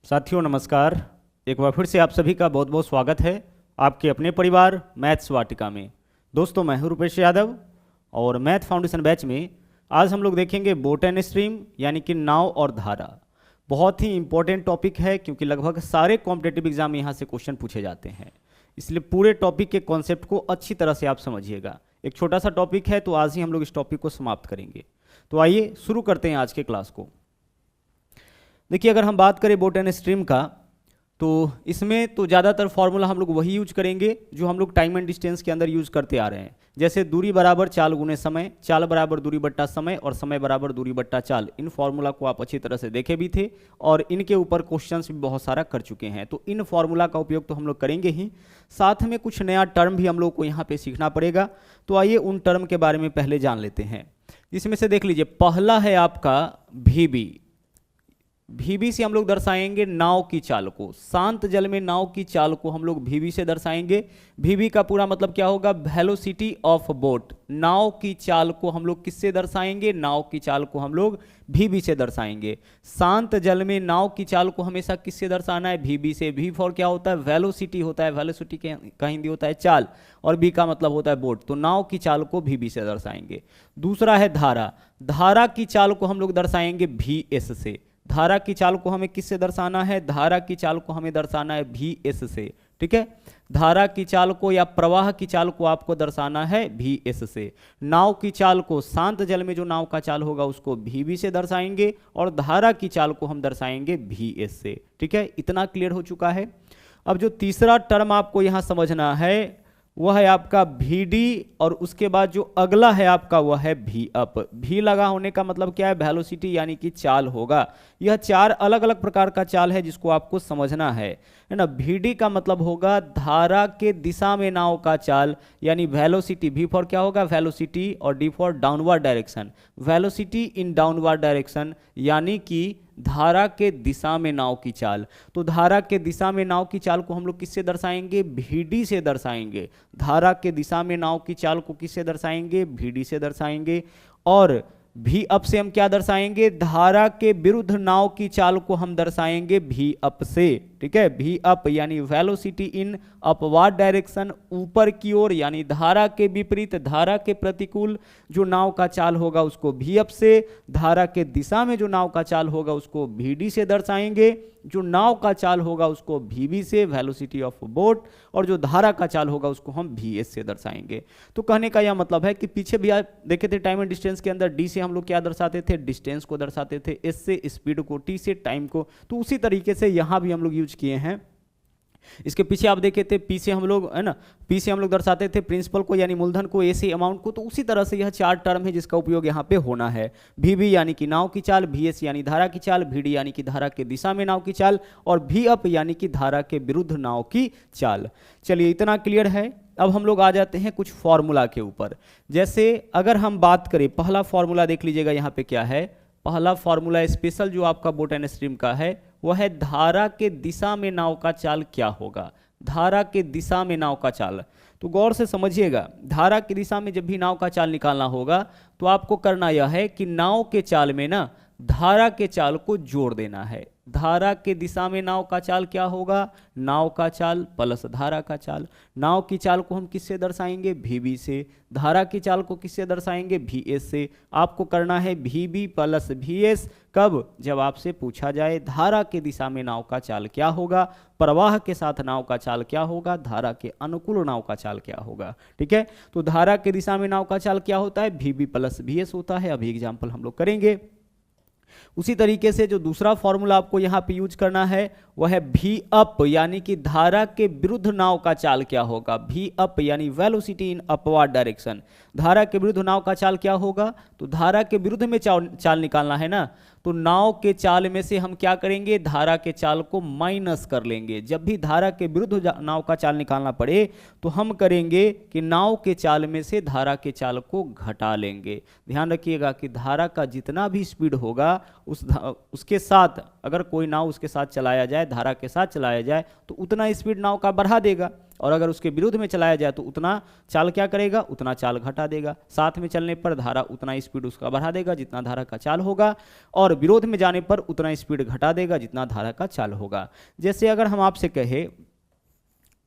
साथियों नमस्कार। एक बार फिर से आप सभी का बहुत बहुत स्वागत है आपके अपने परिवार मैथ्स वाटिका में। दोस्तों मैं हूं रुपेश यादव और मैथ फाउंडेशन बैच में आज हम लोग देखेंगे बोट एंड स्ट्रीम यानी कि नाव और धारा। बहुत ही इंपॉर्टेंट टॉपिक है क्योंकि लगभग सारे कॉम्पिटिटिव एग्जाम में यहाँ से क्वेश्चन पूछे जाते हैं, इसलिए पूरे टॉपिक के कॉन्सेप्ट को अच्छी तरह से आप समझिएगा। एक छोटा सा टॉपिक है तो आज ही हम लोग इस टॉपिक को समाप्त करेंगे। तो आइए शुरू करते हैं आज के क्लास को। देखिए अगर हम बात करें बोट एंड स्ट्रीम का तो इसमें तो ज़्यादातर फॉर्मूला हम लोग वही यूज करेंगे जो हम लोग टाइम एंड डिस्टेंस के अंदर यूज करते आ रहे हैं, जैसे दूरी बराबर चाल गुने समय, चाल बराबर दूरी बट्टा समय और समय बराबर दूरी बट्टा चाल। इन फॉर्मूला को आप अच्छी तरह से देखे भी थे और इनके ऊपर क्वेश्चंस भी बहुत सारा कर चुके हैं। तो इन फॉर्मूला का उपयोग तो हम लोग करेंगे ही, साथ में कुछ नया टर्म भी हम लोग को यहाँ पे सीखना पड़ेगा। तो आइए उन टर्म के बारे में पहले जान लेते हैं। इसमें से देख लीजिए, पहला है आपका VB। VB से हम लोग दर्शाएंगे नाव की चाल को। शांत जल में नाव की चाल को हम लोग VB से दर्शाएंगे। VB का पूरा मतलब क्या होगा? Velocity of boat. नाव की चाल को हम लोग किससे दर्शाएंगे? नाव की चाल को हम लोग VB से दर्शाएंगे। शांत जल में नाव की चाल को हमेशा किससे दर्शाना है? VB से। V फॉर क्या होता है? वेलोसिटी होता है। वेलोसिटी का हिंदी होता है चाल और B का मतलब होता है बोट। तो नाव की चाल को VB से दर्शाएंगे। दूसरा है धारा। धारा की चाल को हम लोग दर्शाएंगे VS से। धारा की चाल को हमें किससे दर्शाना है? धारा की चाल को हमें दर्शाना है VS से। ठीक है, धारा की चाल को या प्रवाह की चाल को आपको दर्शाना है VS से। नाव की चाल को, शांत जल में जो नाव का चाल होगा उसको VB से दर्शाएंगे और धारा की चाल को हम दर्शाएंगे VS से। ठीक है, इतना क्लियर हो चुका है। अब जो तीसरा टर्म आपको यहां समझना है वह है आपका VD और उसके बाद जो अगला है आपका वह है V अप। V लगा होने का मतलब क्या है? वेलोसिटी यानी कि चाल होगा। यह चार अलग अलग प्रकार का चाल है जिसको आपको समझना है ना। VD का मतलब होगा धारा के दिशा में नाव का चाल यानी वेलोसिटी। V फॉर क्या होगा? वेलोसिटी और D for downward direction. Velocity in downward direction यानी कि धारा के दिशा में नाव की चाल। तो धारा के दिशा में नाव की चाल को हम लोग किससे दर्शाएंगे? VD से दर्शाएंगे। धारा के दिशा में नाव की चाल को किससे दर्शाएंगे? VD से दर्शाएंगे। और V अप से हम क्या दर्शाएंगे? धारा के विरुद्ध नाव की चाल को हम दर्शाएंगे V अप से। ठीक है, V अप यानी वेलोसिटी इन अपवार्ड डायरेक्शन, ऊपर की ओर यानी धारा के विपरीत, धारा के प्रतिकूल जो नाव का चाल होगा उसको V अप से। धारा के दिशा में जो नाव का चाल होगा उसको VD से दर्शाएंगे। जो नाव का चाल होगा उसको VB से, वेलोसिटी ऑफ बोट, और जो धारा का चाल होगा उसको हम VS से दर्शाएंगे। तो कहने का यह मतलब है कि पीछे भी आप देखे थे टाइम एंड डिस्टेंस के अंदर D से हम लोग क्या दर्शाते थे? डिस्टेंस को दर्शाते थे, S से स्पीड को, T से टाइम को। तो उसी तरीके से यहाँ भी हम लोग यूज किए हैं। इसके पीछे आप देखे थे P से हम लोग, है ना, P से हम लोग दर्शाते थे प्रिंसिपल को यानी मूलधन को, A से अमाउंट को। तो उसी तरह से यह चार टर्म है जिसका उपयोग यहाँ पे होना है। VB यानी कि नाव की चाल, VS यानी धारा की चाल, VD यानी कि धारा के दिशा में नाव की चाल और V अप यानी कि धारा के विरुद्ध नाव की चाल। चलिए इतना क्लियर है। अब हम लोग आ जाते हैं कुछ फॉर्मूला के ऊपर। जैसे अगर हम बात करें, पहला फॉर्मूला देख लीजिएगा यहाँ पे क्या है। पहला फॉर्मूला स्पेशल जो आपका बोट एंड स्ट्रीम का है वह है धारा के दिशा में नाव का चाल क्या होगा? धारा के दिशा में नाव का चाल। तो गौर से समझिएगा, धारा की दिशा में जब भी नाव का चाल निकालना होगा तो आपको करना यह है कि नाव के चाल में ना धारा के चाल को जोड़ देना है। धारा के दिशा में नाव का चाल क्या होगा? नाव का चाल प्लस धारा का चाल। नाव की चाल को हम किससे दर्शाएंगे? VB से। धारा की चाल को किससे दर्शाएंगे? VS से। आपको करना है VB प्लस VS। कब? जब आपसे पूछा जाए धारा के दिशा में नाव का चाल क्या होगा, प्रवाह के साथ नाव का चाल क्या होगा, धारा के अनुकूल नाव का चाल क्या होगा। ठीक है, तो धारा के दिशा में नाव का चाल क्या होता है? VB प्लस VS होता है। अभी एग्जाम्पल हम लोग करेंगे। उसी तरीके से जो दूसरा फॉर्मूला आपको यहां पे यूज करना है वह है V अप यानी कि धारा के विरुद्ध नाव का चाल क्या होगा? V अप यानी वेलोसिटी इन अपवर्ड डायरेक्शन। धारा के विरुद्ध नाव का चाल क्या होगा? तो धारा के विरुद्ध में चाल निकालना है ना, तो नाव के चाल में से हम क्या करेंगे? धारा के चाल को माइनस कर लेंगे। जब भी धारा के विरुद्ध नाव का चाल निकालना पड़े तो हम करेंगे कि नाव के चाल में से धारा के चाल को घटा लेंगे। ध्यान रखिएगा कि धारा का जितना भी स्पीड होगा उसके साथ, अगर कोई नाव उसके साथ चलाया जाए, धारा के साथ चलाया जाए, तो उतना स्पीड नाव का बढ़ा देगा। और अगर उसके विरुद्ध में चलाया जाए तो उतना चाल क्या करेगा, उतना चाल घटा देगा। साथ में चलने पर धारा उतना स्पीड उसका बढ़ा देगा जितना धारा का चाल होगा, और विरोध में जाने पर उतना स्पीड घटा देगा जितना धारा का चाल होगा। जैसे अगर हम आपसे कहे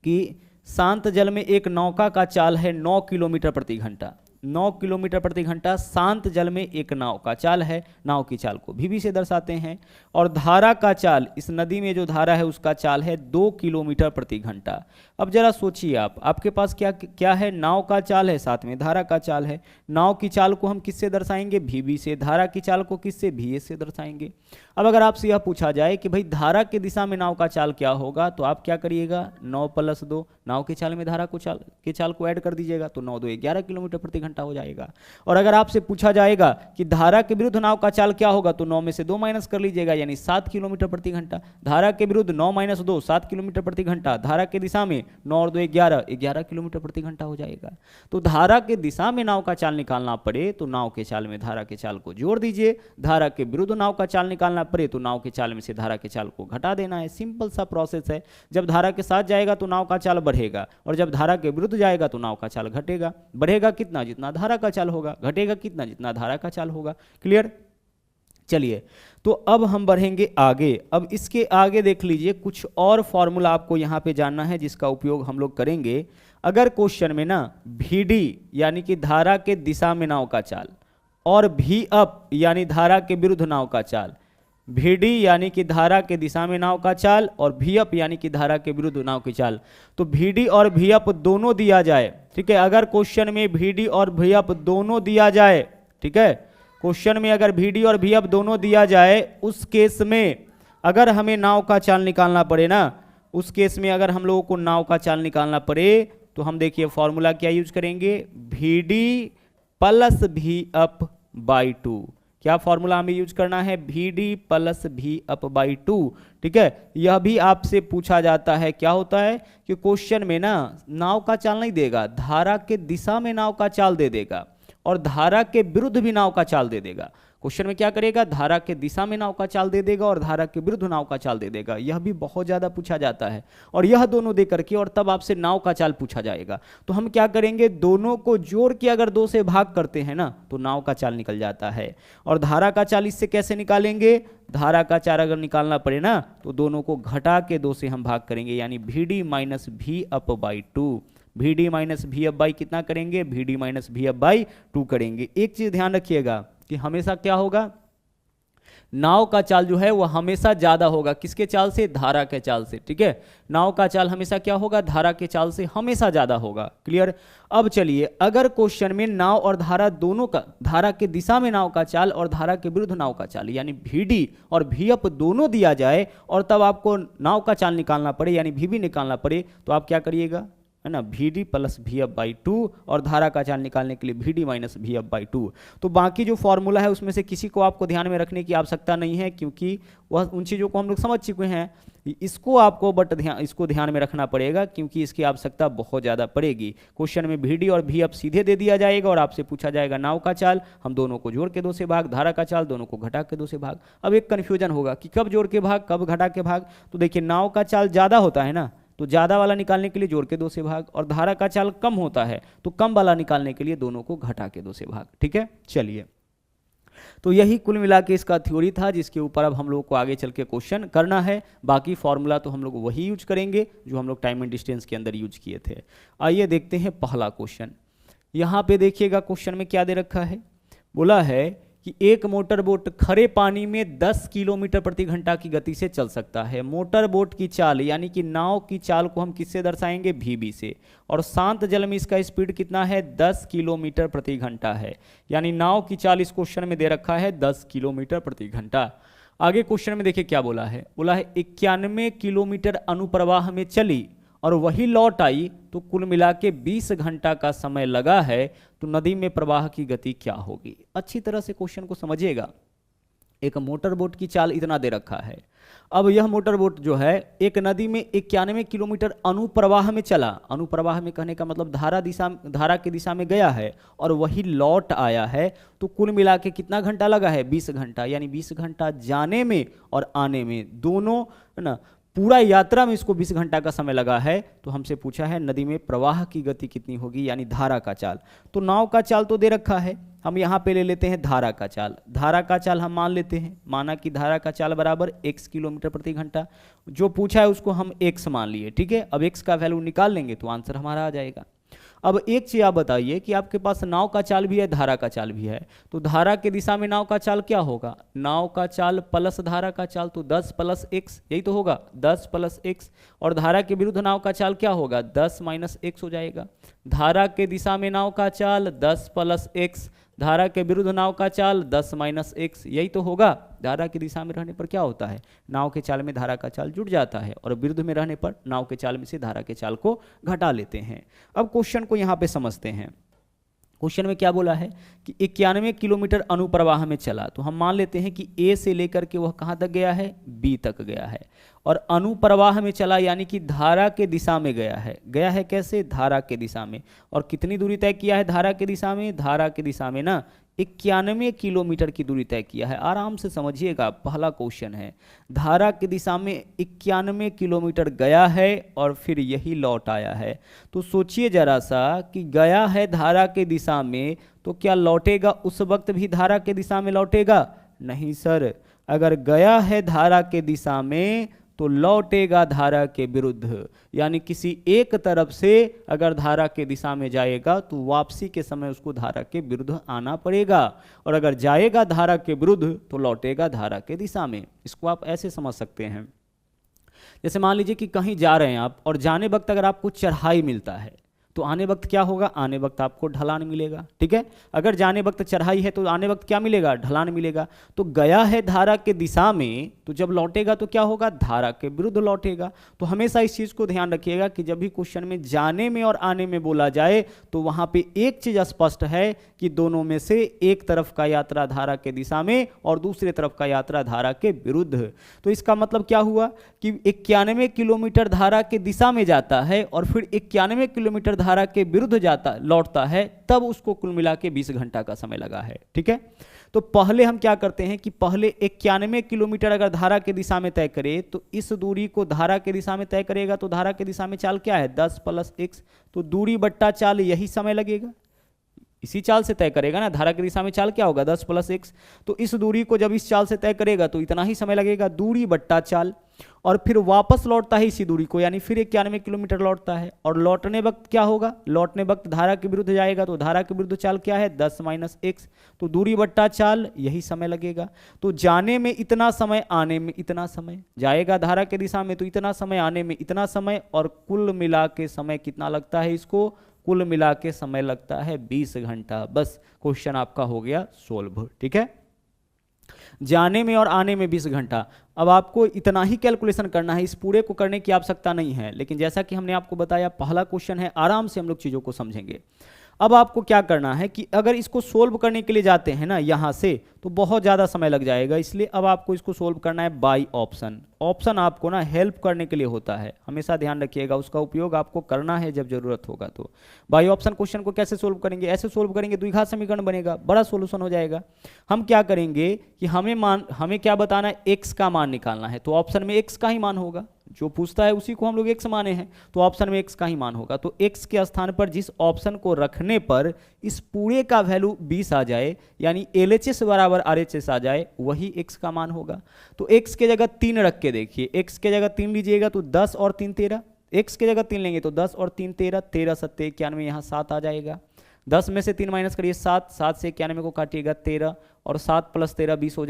कि शांत जल में एक नौका का चाल है 9 किलोमीटर प्रति घंटा, 9 किलोमीटर प्रति घंटा शांत जल में एक नाव का चाल है। नाव की चाल को भी से दर्शाते हैं। और धारा का चाल, इस नदी में जो धारा है उसका चाल है 2 किलोमीटर प्रति घंटा। अब जरा सोचिए आपके पास क्या क्या है, नाव का चाल है, साथ में धारा का चाल है। नाव की चाल को हम किससे दर्शाएंगे, भी से। धारा की चाल को किससे, भी से दर्शाएंगे। अब अगर आपसे यह पूछा जाए कि भाई धारा की दिशा में नाव का चाल क्या होगा, तो आप क्या करिएगा, 9 + 2, नाव की चाल में धारा को चाल को ऐड कर दीजिएगा, तो 9 × 2 = 11 किलोमीटर प्रति घंटा हो जाएगा। और अगर आपसे पूछा जाएगा कि धारा के विरुद्ध नाव का चाल क्या होगा, तो 9 में से 2 माइनस कर लीजिएगा, यानी 7 किलोमीटर प्रति घंटा। धारा के विरुद्ध 9 - 2 7 किलोमीटर प्रति घंटा। धारा की दिशा में 9 और 2 = 11 किलोमीटर प्रति घंटा हो जाएगा। तो धारा के दिशा में नाव का चाल निकालना पड़े तो नाव के चाल में धारा के चाल को जोड़ दीजिए। धारा के विरुद्ध नाव का चाल निकालना पड़े तो नाव के चाल में से धारा के चाल को घटा देना है। सिंपल सा प्रोसेस है। जब धारा के साथ जाएगा तो नाव का चाल बढ़ेगा, और जब धारा के विरुद्ध जाएगा तो नाव का चाल घटेगा। बढ़ेगा कितना, जितना धारा का चाल होगा। घटेगा कितना, जितना धारा का चाल होगा। क्लियर। चलिए, तो अब हम बढ़ेंगे आगे। अब इसके आगे देख लीजिए, कुछ और फॉर्मूला आपको यहां पे जानना है जिसका उपयोग हम लोग करेंगे। अगर क्वेश्चन में ना VD यानी कि धारा के दिशा में नाव का चाल, और VUP यानी धारा के विरुद्ध नाव का चाल, VD यानी कि धारा के दिशा में नाव का चाल, और VUP यानी कि धारा के विरुद्ध नाव की चाल, तो VD और VUP दोनों दिया जाए, ठीक है। अगर क्वेश्चन में VD और VUP दोनों दिया जाए, ठीक है, क्वेश्चन में अगर VD और VUP दोनों दिया जाए, उस केस में अगर हमें नाव का चाल निकालना पड़े ना, उस केस में अगर हम लोगों को नाव का चाल निकालना पड़े तो हम देखिए फॉर्मूला क्या यूज करेंगे, VD + VUP/2। क्या फॉर्मूला हमें यूज करना है, VD + VUP/2, ठीक है। यह भी आपसे पूछा जाता है। क्या होता है कि क्वेश्चन में ना नाव का चाल नहीं देगा, धारा के दिशा में नाव का चाल दे देगा, और धारा के विरुद्ध भी नाव का चाल दे देगा। क्वेश्चन में क्या करेगा, धारा के दिशा में नाव का चाल दे देगा और धारा के विरुद्ध नाव का चाल दे देगा। यह भी बहुत ज्यादा पूछा जाता है, और यह दोनों दे करके और तब आपसे नाव का चाल पूछा जाएगा। तो हम क्या करेंगे, दोनों को जोड़ के अगर 2 से भाग करते हैं ना तो नाव का चाल निकल जाता है। और धारा का चाल इससे कैसे निकालेंगे, धारा का चाल अगर निकालना पड़े ना तो दोनों को घटा के 2 से हम भाग करेंगे, यानी VD - VUP/2। VD - VUP कितना करेंगे, VD - VUP/2 करेंगे। एक चीज ध्यान रखिएगा कि हमेशा क्या होगा, नाव का चाल जो है वह हमेशा ज्यादा होगा। किसके चाल से, धारा के चाल से, ठीक है। नाव का चाल हमेशा क्या होगा, धारा के चाल से हमेशा ज्यादा होगा। क्लियर। अब चलिए, अगर क्वेश्चन में नाव और धारा दोनों का, धारा के दिशा में नाव का चाल और धारा के विरुद्ध नाव का चाल यानी VD और VUP दोनों दिया जाए, और तब आपको नाव का चाल निकालना पड़े यानी VB निकालना पड़े, तो आप क्या करिएगा, है ना, VD + VUP/2, और धारा का चाल निकालने के लिए VD - VUP/2। तो बाकी जो फॉर्मूला है उसमें से किसी को आपको ध्यान में रखने की आवश्यकता नहीं है, क्योंकि वह उन चीज़ों को हम लोग समझ चुके हैं। इसको आपको इसको ध्यान में रखना पड़ेगा, क्योंकि इसकी आवश्यकता बहुत ज़्यादा पड़ेगी। क्वेश्चन में VD और VUP सीधे दे दिया जाएगा, और आपसे पूछा जाएगा नाव का चाल, हम दोनों को जोड़ के 2 से भाग, धारा का चाल दोनों को घटा के 2 से भाग। अब एक कन्फ्यूजन होगा कि कब जोड़ के भाग, कब घटा के भाग। तो देखिए, नाव का चाल ज़्यादा होता है ना, तो ज्यादा वाला निकालने के लिए जोड़ के 2 से भाग, और धारा का चाल कम होता है तो कम वाला निकालने के लिए दोनों को घटा के 2 से भाग, ठीक है। चलिए, तो यही कुल मिला के इसका थ्योरी था, जिसके ऊपर अब हम लोग को आगे चल के क्वेश्चन करना है। बाकी फॉर्मूला तो हम लोग वही यूज करेंगे जो हम लोग टाइम एंड डिस्टेंस के अंदर यूज किए थे। आइए देखते हैं पहला क्वेश्चन। यहाँ पे देखिएगा क्वेश्चन में क्या दे रखा है, बोला है कि एक मोटर बोट खरे पानी में 10 किलोमीटर प्रति घंटा की गति से चल सकता है। मोटर बोट की चाल यानी कि नाव की चाल को हम किससे दर्शाएंगे, VB से, और शांत जल में इसका स्पीड कितना है, 10 किलोमीटर प्रति घंटा है। यानी नाव की चाल इस क्वेश्चन में दे रखा है 10 किलोमीटर प्रति घंटा। आगे क्वेश्चन में देखिए क्या बोला है, बोला है 91 किलोमीटर अनुप्रवाह में चली और वही लौट आई, तो कुल मिला के 20 घंटा का समय लगा है, तो नदी में प्रवाह की गति क्या होगी। अच्छी तरह से क्वेश्चन को समझिएगा। एक मोटर बोट की चाल इतना दे रखा है। अब यह मोटर बोट जो है एक नदी में 91 किलोमीटर अनुप्रवाह में चला। अनुप्रवाह में कहने का मतलब धारा की दिशा में गया है और वही लौट आया है, तो कुल मिला के कितना घंटा लगा है, 20 घंटा। यानी 20 घंटा जाने में और आने में दोनों, है ना, पूरा यात्रा में इसको 20 घंटा का समय लगा है, तो हमसे पूछा है नदी में प्रवाह की गति कितनी होगी, यानी धारा का चाल। तो नाव का चाल तो दे रखा है, हम यहाँ पे ले लेते हैं धारा का चाल। धारा का चाल हम मान लेते हैं, माना कि धारा का चाल बराबर x किलोमीटर प्रति घंटा। जो पूछा है उसको हम x मान लिए, ठीक है। अब x का वैल्यू निकाल लेंगे तो आंसर हमारा आ जाएगा। अब एक चीज आप बताइए कि आपके पास नाव का चाल भी है, धारा का चाल भी है, तो धारा के दिशा में नाव का चाल क्या होगा, नाव का चाल प्लस धारा का चाल, तो 10 + x, यही तो होगा 10 + x। और धारा के विरुद्ध नाव का चाल क्या होगा, 10 - x हो जाएगा। धारा के दिशा में नाव का चाल 10 + x, धारा के विरुद्ध नाव का चाल 10 - x, यही तो होगा। धारा की दिशा में रहने पर क्या होता है, नाव के चाल में धारा का चाल जुड़ जाता है, और विरुद्ध में रहने पर नाव के चाल में से धारा के चाल को घटा लेते हैं। अब क्वेश्चन को यहाँ पे समझते हैं। क्वेश्चन में क्या बोला है कि 91 किलोमीटर अनुप्रवाह में चला, तो हम मान लेते हैं कि ए से लेकर के वह कहाँ तक गया है, बी तक गया है। और अनुप्रवाह में चला यानी कि धारा के दिशा में गया है। गया है कैसे, धारा के दिशा में। और कितनी दूरी तय किया है धारा के दिशा में, धारा के दिशा में ना 91 किलोमीटर की दूरी तय किया है। आराम से समझिएगा, पहला क्वेश्चन है, धारा की दिशा में 91 किलोमीटर गया है और फिर यही लौट आया है। तो सोचिए जरा सा कि गया है धारा के दिशा में, तो क्या लौटेगा उस वक्त भी धारा के दिशा में लौटेगा, नहीं सर। अगर गया है धारा के दिशा में तो लौटेगा धारा के विरुद्ध, यानी किसी एक तरफ से अगर धारा के दिशा में जाएगा तो वापसी के समय उसको धारा के विरुद्ध आना पड़ेगा, और अगर जाएगा धारा के विरुद्ध तो लौटेगा धारा के दिशा में। इसको आप ऐसे समझ सकते हैं, जैसे मान लीजिए कि कहीं जा रहे हैं आप, और जाने वक्त अगर आपको चढ़ाई मिलता है तो आने वक्त क्या होगा, आने वक्त आपको ढलान मिलेगा, ठीक है। अगर जाने वक्त चढ़ाई है तो आने वक्त क्या मिलेगा, ढलान मिलेगा। तो गया है धारा के दिशा में, तो जब लौटेगा तो क्या होगा, धारा के विरुद्ध लौटेगा। तो हमेशा इस चीज को ध्यान रखिएगा कि जब भी क्वेश्चन में जाने में और आने में बोला जाए तो वहां पे एक चीज स्पष्ट है कि दोनों में से एक तरफ का यात्रा धारा के दिशा में और दूसरे तरफ का यात्रा धारा के विरुद्ध। तो इसका मतलब क्या हुआ कि 91 किलोमीटर धारा के दिशा में जाता है और फिर 91 किलोमीटर धारा के विरुद्ध जाता लौटता है, तब उसको कुल मिला के 20 घंटा का समय लगा है, ठीक है। तो पहले हम क्या करते हैं कि पहले 91 किलोमीटर अगर धारा के दिशा में तय करे तो इस दूरी को धारा के दिशा में तय करेगा, तो धारा के दिशा में चाल क्या है, 10 + x, तो दूरी बट्टा चाल यही समय लगेगा, इसी चाल से तय करेगा ना। धारा की दिशा में चाल क्या होगा, 10 + x, तो इस दूरी को जब इस चाल से तय करेगा तो इतना ही समय लगेगा, दूरी बट्टा चाल। और फिर वापस लौटता है इसी दूरी को, यानी फिर 91 किलोमीटर लौटता है, और लौटने वक्त क्या होगा, लौटने वक्त धारा के विरुद्ध जाएगा, तो धारा के विरुद्ध चाल क्या है, 10 - x, तो दूरी बट्टा चाल यही समय लगेगा। तो जाने में इतना समय, आने में इतना समय, जाएगा धारा के दिशा में तो इतना समय, आने में इतना समय, और कुल मिला के समय कितना लगता है इसको, कुल मिला के समय लगता है 20 घंटा। बस क्वेश्चन आपका हो गया सोल्व, ठीक है। जाने में और आने में 20 घंटा। अब आपको इतना ही कैलकुलेशन करना है, इस पूरे को करने की आवश्यकता नहीं है, लेकिन जैसा कि हमने आपको बताया पहला क्वेश्चन है, आराम से हम लोग चीज़ों को समझेंगे। अब आपको क्या करना है कि अगर इसको सोल्व करने के लिए जाते हैं ना यहाँ से, तो बहुत ज़्यादा समय लग जाएगा, इसलिए अब आपको इसको सोल्व करना है बाय ऑप्शन। ऑप्शन आपको ना हेल्प करने के लिए होता है, हमेशा ध्यान रखिएगा, उसका उपयोग आपको करना है जब जरूरत होगा। तो बाय ऑप्शन क्वेश्चन को कैसे सोल्व करेंगे, ऐसे सोल्व करेंगे, द्विघात समीकरण बनेगा, बड़ा सोल्यूशन हो जाएगा। हम क्या करेंगे कि हमें क्या बताना है, एक्स का मान निकालना है, तो ऑप्शन में एक्स का ही मान होगा, जो पूछता है उसी को हम लोग एक्स माने हैं, तो ऑप्शन में एक्स का ही मान होगा। तो एक्स के स्थान पर जिस ऑप्शन को रखने पर इस पूरे का वैल्यू 20 आ जाए, यानी LHS बराबर RHS आ जाए, वही एक्स का मान होगा। तो एक्स के जगह 3 रख के देखिए, एक्स के जगह 3 लीजिएगा तो 10 और 3 13, एक्स के जगह 3 लेंगे तो 10 और 3 13, 13 7 91, यहाँ 7 आ जाएगा। 10 में से 3 माइनस करिए 7, 7 से 91 को काटिएगा 13, और 7 + 13 20 हो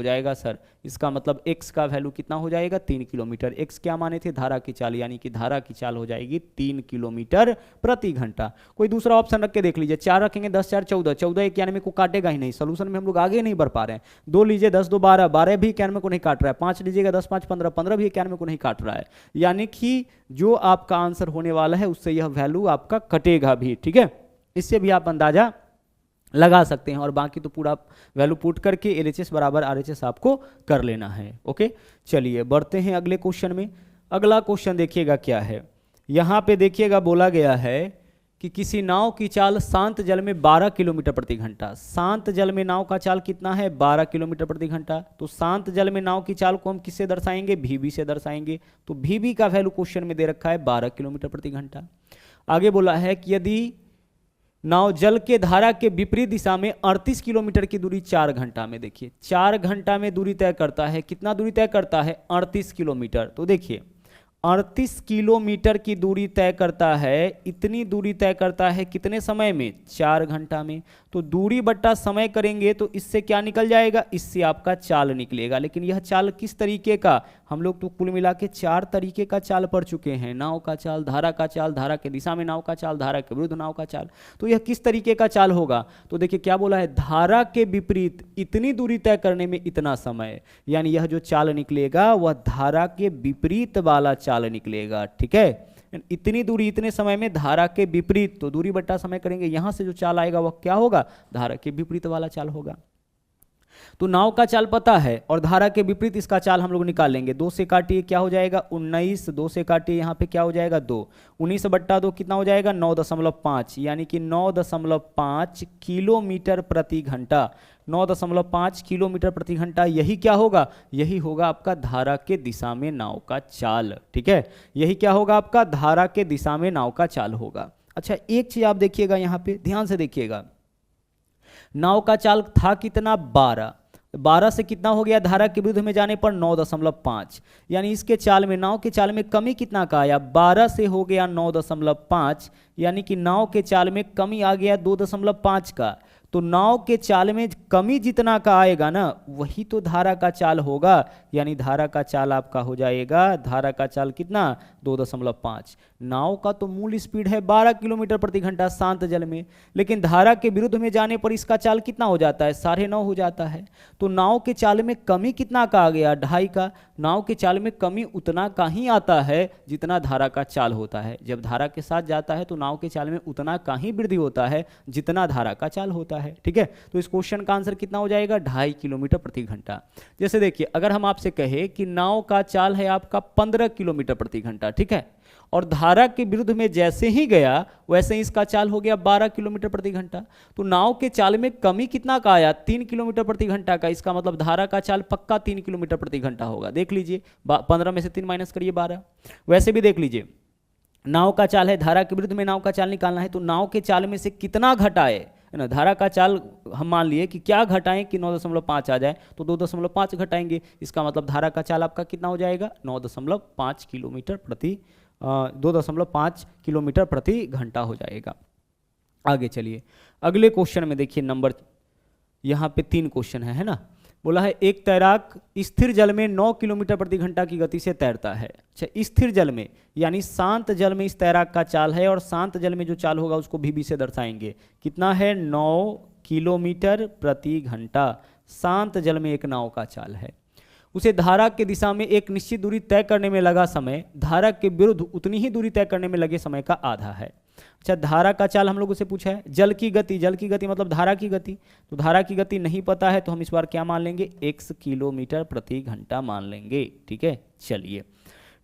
जाएगा सर। इसका मतलब x का वैल्यू कितना हो जाएगा, 3 किलोमीटर। x क्या माने थे, धारा की चाल, यानी कि धारा की चाल हो जाएगी 3 किलोमीटर प्रति घंटा। कोई दूसरा ऑप्शन रख के देख लीजिए, 4 रखेंगे, 10 4 14, 14 91 को काटेगा ही नहीं, सोल्यूशन में हम लोग आगे नहीं बढ़ पा रहे हैं। 2 लीजिए, 10 2 12, 12 भी 91 को नहीं काट रहा है। 5 लीजिएगा, 10 5 15, 15 भी 91 को नहीं काट रहा है, यानी कि जो आपका आंसर होने वाला है उससे यह वैल्यू आपका कटेगा भी, ठीक है। इससे भी आप अंदाजा लगा सकते हैं, और बाकी तो पूरा वैल्यू पुट करके LHS बराबर RHS आपको कर लेना है। ओके, चलिए बढ़ते हैं अगले क्वेश्चन में। अगला क्वेश्चन देखिएगा क्या है, यहाँ पे देखिएगा बोला गया है कि किसी नाव की चाल शांत जल में 12 किलोमीटर प्रति घंटा। शांत जल में नाव का चाल कितना है? 12 किलोमीटर प्रति घंटा। तो शांत जल में नाव की चाल को हम किससे दर्शाएंगे? VB से दर्शाएंगे। तो VB का वैल्यू क्वेश्चन में दे रखा है 12 किलोमीटर प्रति घंटा। आगे बोला है कि यदि नाव जल के धारा के विपरीत दिशा में 38 किलोमीटर की दूरी 4 घंटा में, देखिए 4 घंटा में दूरी तय करता है। कितना दूरी तय करता है? 38 किलोमीटर। तो देखिए 38 किलोमीटर की दूरी तय करता है। इतनी दूरी तय करता है कितने समय में? 4 घंटा में। तो दूरी बट्टा समय करेंगे तो इससे क्या निकल जाएगा? इससे आपका चाल निकलेगा। लेकिन यह चाल किस तरीके का? हम लोग तो कुल मिला के 4 तरीके का चाल पढ़ चुके हैं। नाव का चाल, धारा का चाल, धारा के दिशा में नाव का चाल, धारा के विरुद्ध नाव का चाल। तो यह किस तरीके का चाल होगा? तो देखिए क्या बोला है? धारा के विपरीत इतनी दूरी तय करने में इतना समय, यानी यह जो चाल निकलेगा वह धारा के विपरीत वाला चाल निकलेगा। ठीक है, इतनी दूरी इतने समय में धारा के विपरीत, तो दूरी बट्टा समय करेंगे, यहां से जो चाल आएगा वह क्या होगा? धारा के विपरीत वाला चाल होगा। तो नाव का चाल पता है और धारा के विपरीत इसका चाल हम लोग निकाल लेंगे। 2 से काटिए क्या हो जाएगा? 19। 2 से काटिए यहाँ पे क्या हो जाएगा? 2। 19 बट्टा 2 कितना हो जाएगा? 9.5, यानी कि 9.5 किलोमीटर प्रति घंटा। 9.5 किलोमीटर प्रति घंटा। यही क्या होगा? यही होगा आपका धारा के दिशा में नाव का चाल। ठीक है, यही क्या होगा? आपका धारा के दिशा में नाव का चाल होगा। अच्छा, एक चीज आप देखिएगा, यहाँ पे ध्यान से देखिएगा। नाव का चाल था कितना? 12। 12 से कितना हो गया? धारा के विरुद्ध में जाने पर 9.5, यानी इसके चाल में, नाव के चाल में कमी कितना का आया? 12 से हो गया 9.5, यानी कि नाव के चाल में कमी आ गया 2.5 का। तो नाव के चाल में कमी जितना का आएगा ना, वही तो धारा का चाल होगा। यानी धारा का चाल आपका हो जाएगा, धारा का चाल कितना? 2.5। नाव का तो मूल स्पीड है 12 किलोमीटर प्रति घंटा शांत जल में, लेकिन धारा के विरुद्ध में जाने पर इसका चाल कितना हो जाता है? 9.5 हो जाता है। तो नाव के चाल में कमी कितना का आ गया? 2.5 का। नाव के चाल में कमी उतना का ही आता है जितना धारा का चाल होता है। जब धारा के साथ जाता है तो नाव के चाल में उतना का ही वृद्धि होता है जितना धारा का चाल होता है। ठीक है, तो इस क्वेश्चन का आंसर कितना हो जाएगा? 2.5 किलोमीटर प्रति घंटा। जैसे देखिए, अगर हम आपसे कहे कि नाव का चाल है आपका 15 किलोमीटर प्रति घंटा, ठीक है, और धारा के विरुद्ध में जैसे ही गया वैसे ही इसका चाल हो गया 12 किलोमीटर प्रति घंटा, तो नाव के चाल में कमी कितना का आया? 3 किलोमीटर प्रति घंटा का। इसका मतलब धारा का चाल पक्का 3 किलोमीटर प्रति घंटा होगा। देख लीजिए, 15 में से 3 माइनस करिए 12। वैसे भी देख लीजिए, नाव का चाल है, धारा के विरुद्ध में नाव का चाल निकालना है, तो नाव के चाल में से कितना घटाए, है ना? धारा का चाल हम मान लिए कि क्या घटाएं कि 9.5 आ जाए, तो 2.5 घटाएंगे। इसका मतलब धारा का चाल आपका कितना हो जाएगा? 9.5 किलोमीटर प्रति 2.5 किलोमीटर प्रति घंटा हो जाएगा। आगे चलिए, अगले क्वेश्चन में देखिए, नंबर यहाँ पे 3 क्वेश्चन है ना। बोला है एक तैराक स्थिर जल में 9 किलोमीटर प्रति घंटा की गति से तैरता है। अच्छा, स्थिर जल में यानी शांत जल में इस तैराक का चाल है, और शांत जल में जो चाल होगा उसको VB से दर्शाएंगे। कितना है? 9 किलोमीटर प्रति घंटा शांत जल में एक नाव का चाल है। उसे धारा के दिशा में एक निश्चित दूरी तय करने में लगा समय धारा के विरुद्ध उतनी ही दूरी तय करने में लगे समय का आधा है। अच्छा, धारा का चाल हम लोगों से पूछा है। जल की गति, जल की गति मतलब धारा की गति, तो धारा की गति नहीं पता है तो हम इस बार क्या मान लेंगे? x किलोमीटर प्रति घंटा मान लेंगे। ठीक है, चलिए,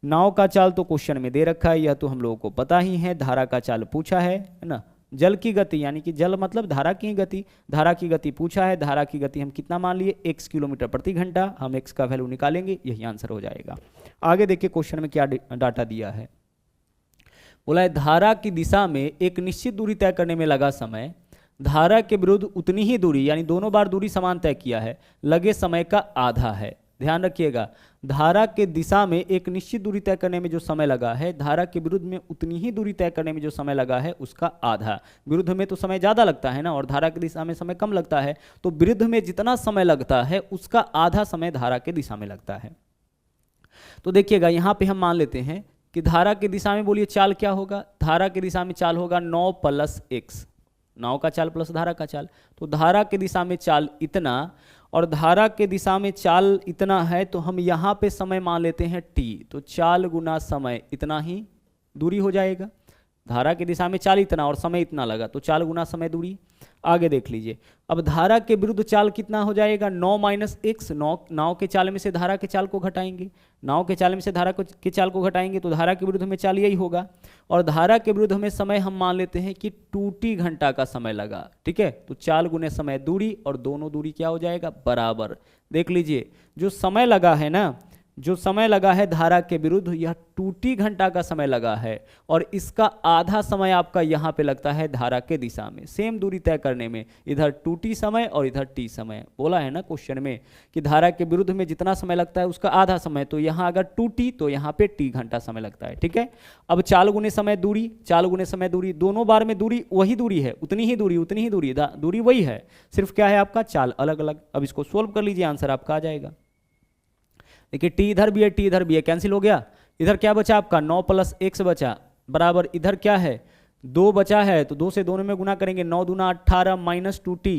नाव का चाल तो क्वेश्चन में दे रखा है, यह तो हम लोगों को पता ही है। धारा का चाल पूछा है ना। जल की गति यानी कि जल मतलब धारा की गति, धारा की गति पूछा है। धारा की गति हम कितना मान लिए? x किलोमीटर प्रति घंटा। हम x का वैल्यू निकालेंगे, यही आंसर हो जाएगा। आगे देखिए क्वेश्चन में क्या डाटा दिया है। बोला है धारा की दिशा में एक निश्चित दूरी तय करने में लगा समय धारा के विरुद्ध उतनी ही दूरी, यानी दोनों बार दूरी समान तय किया है, लगे समय का आधा है। ध्यान रखिएगा, धारा के दिशा में एक निश्चित दूरी तय करने में जो समय लगा है, धारा के विरुद्ध में उतनी ही दूरी तय करने में जो समय लगा है उसका आधा। विरुद्ध में तो समय ज़्यादा लगता है ना, और धारा की दिशा में समय कम लगता है, तो विरुद्ध में जितना समय लगता है उसका आधा समय धारा के दिशा में लगता है। तो देखिएगा, यहाँ पे हम मान लेते हैं कि धारा की दिशा में बोलिए चाल क्या होगा? धारा की दिशा में चाल होगा 9 + x, नाव का चाल प्लस धारा का चाल। तो धारा की दिशा में चाल इतना, और धारा के दिशा में चाल इतना है, तो हम यहाँ पे समय मान लेते हैं t, तो चाल गुना समय इतना ही दूरी हो जाएगा। धारा की दिशा में चाल इतना और समय इतना लगा, तो चाल गुना समय दूरी। आगे देख लीजिए, अब धारा के विरुद्ध चाल कितना हो जाएगा, 9 माइनस एक्स। नाव के चाल में से धारा के चाल को घटाएंगे, नाव के चाल में से धारा के चाल को घटाएंगे तो धारा के विरुद्ध में चाल यही होगा। और धारा के विरुद्ध में समय हम मान लेते हैं कि 2t घंटा का समय लगा, ठीक है। तो चाल गुने समय दूरी, और दोनों दूरी क्या हो जाएगा, बराबर। देख लीजिए, जो समय लगा है ना, जो समय लगा है धारा के विरुद्ध, यह 2t घंटा का समय लगा है, और इसका आधा समय आपका यहाँ पे लगता है धारा के दिशा में, सेम दूरी तय करने में। इधर 2t समय और इधर t समय, बोला है ना क्वेश्चन में कि धारा के विरुद्ध में जितना समय लगता है उसका आधा समय, तो यहाँ अगर 2t तो यहाँ पे t घंटा समय लगता है, ठीक है। अब चाल गुने समय दूरी, चाल गुने समय दूरी, दोनों बार में दूरी वही दूरी है, उतनी ही दूरी, दूरी वही है, सिर्फ क्या है आपका चाल अलग अलग। अब इसको सोल्व कर लीजिए, आंसर आपका आ जाएगा। देखिए t इधर भी है, t इधर भी है, कैंसिल हो गया। इधर क्या बचा आपका, 9 प्लस x बचा, बराबर इधर क्या है, 2 बचा है, तो 2 से दोनों में गुना करेंगे, 9 दूना 18 माइनस 2t,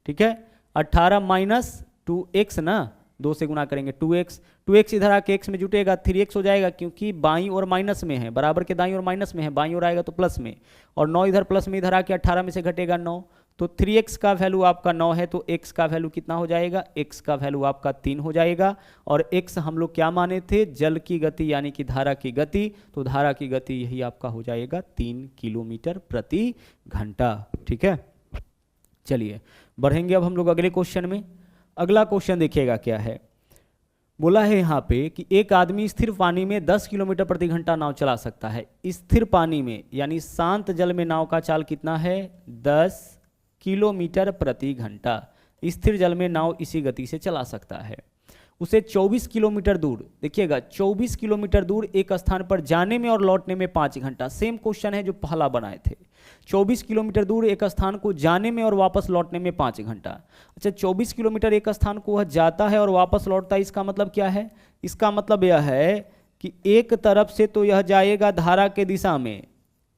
ठीक है। 18 माइनस 2x ना, 2 से गुना करेंगे 2x इधर आके x में जुटेगा, 3x हो जाएगा, क्योंकि बाईं और माइनस में है, बराबर के दाईं और माइनस में है, बाईं और आएगा तो प्लस में, और 9 इधर प्लस में, इधर आके 18 में से घटेगा 9, तो 3x का वैल्यू आपका 9 है, तो x का वैल्यू कितना हो जाएगा, x का वैल्यू आपका 3 हो जाएगा। और x हम लोग क्या माने थे, जल की गति यानी कि धारा की गति, तो धारा की गति यही आपका हो जाएगा 3 किलोमीटर प्रति घंटा, ठीक है। चलिए बढ़ेंगे अब हम लोग अगले क्वेश्चन में। अगला क्वेश्चन देखिएगा क्या है, बोला है यहाँ पे कि एक आदमी स्थिर पानी में 10 किलोमीटर प्रति घंटा नाव चला सकता है। स्थिर पानी में यानी शांत जल में नाव का चाल कितना है, 10 किलोमीटर प्रति घंटा। स्थिर जल में नाव इसी गति से चला सकता है। उसे 24 किलोमीटर दूर, देखिएगा 24 किलोमीटर दूर एक स्थान पर जाने में और लौटने में 5 घंटा। सेम क्वेश्चन है जो पहला बनाए थे, 24 किलोमीटर दूर एक स्थान को जाने में और वापस लौटने में 5 घंटा। अच्छा 24 किलोमीटर एक स्थान को वह जाता है और वापस लौटता है, इसका मतलब क्या है, इसका मतलब यह है कि एक तरफ से तो यह जाएगा धारा के दिशा में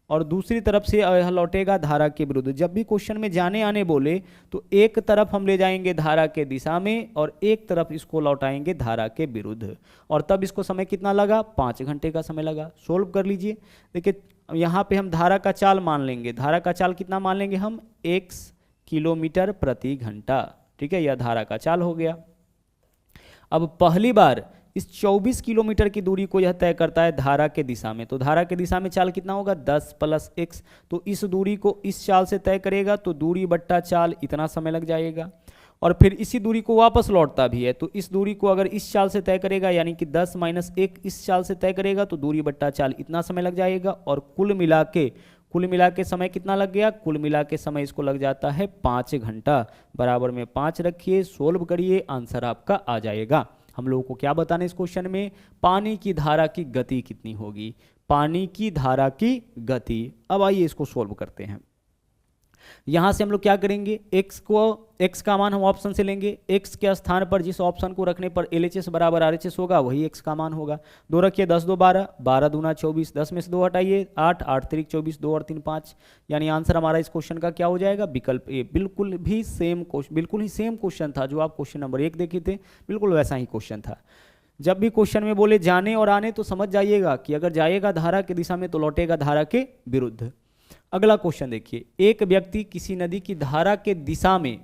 और दूसरी तरफ से यह लौटेगा धारा के विरुद्ध। जब भी क्वेश्चन में जाने आने बोले तो एक तरफ हम ले जाएंगे धारा के दिशा में और एक तरफ इसको लौटाएंगे धारा के विरुद्ध, और तब इसको समय कितना लगा, 5 घंटे का समय लगा। सोल्व कर लीजिए। देखिए यहाँ पे हम धारा का चाल मान लेंगे, धारा का चाल कितना मान लेंगे हम, x किलोमीटर प्रति घंटा, ठीक है, यह धारा का चाल हो गया। अब पहली बार इस 24 किलोमीटर की दूरी को यह तय करता है धारा के दिशा में, तो धारा के दिशा में चाल कितना होगा, 10 + x, तो इस दूरी को इस चाल से तय करेगा तो दूरी बट्टा चाल इतना समय लग जाएगा। और फिर इसी दूरी को वापस लौटता भी है, तो इस दूरी को अगर इस चाल से तय करेगा यानी कि 10 - 1 इस चाल से तय करेगा तो दूरी बट्टा चाल इतना समय लग जाएगा। और कुल मिला के समय कितना लग गया, कुल मिला के समय इसको लग जाता है 5 घंटा। बराबर में 5 रखिए, सोल्व करिए, आंसर आपका आ जाएगा। हम लोगों को क्या बताना है इस क्वेश्चन में, पानी की धारा की गति कितनी होगी, पानी की धारा की गति। अब आइए इसको सोल्व करते हैं। यहां से हम लोग क्या करेंगे, x का मान हम ऑप्शन से लेंगे, x के स्थान पर जिस ऑप्शन को रखने पर LHS बराबर RHS होगा वही x का मान होगा। 2 रखिए, 10 2 12, 12 दूना 24, 10 में से 2 हटाइए 8, 8 3 24, 2 और 3 5, यानी आंसर हमारा इस क्वेश्चन का क्या हो जाएगा, विकल्प ए। बिल्कुल ही सेम क्वेश्चन था जो आप क्वेश्चन नंबर 1 देखे थे, बिल्कुल वैसा ही क्वेश्चन था। जब भी क्वेश्चन में बोले जाने और आने तो समझ जाइएगा कि अगर जाएगा धारा की दिशा में तो लौटेगा धारा के विरुद्ध। अगला क्वेश्चन देखिए, एक व्यक्ति किसी नदी की धारा के दिशा में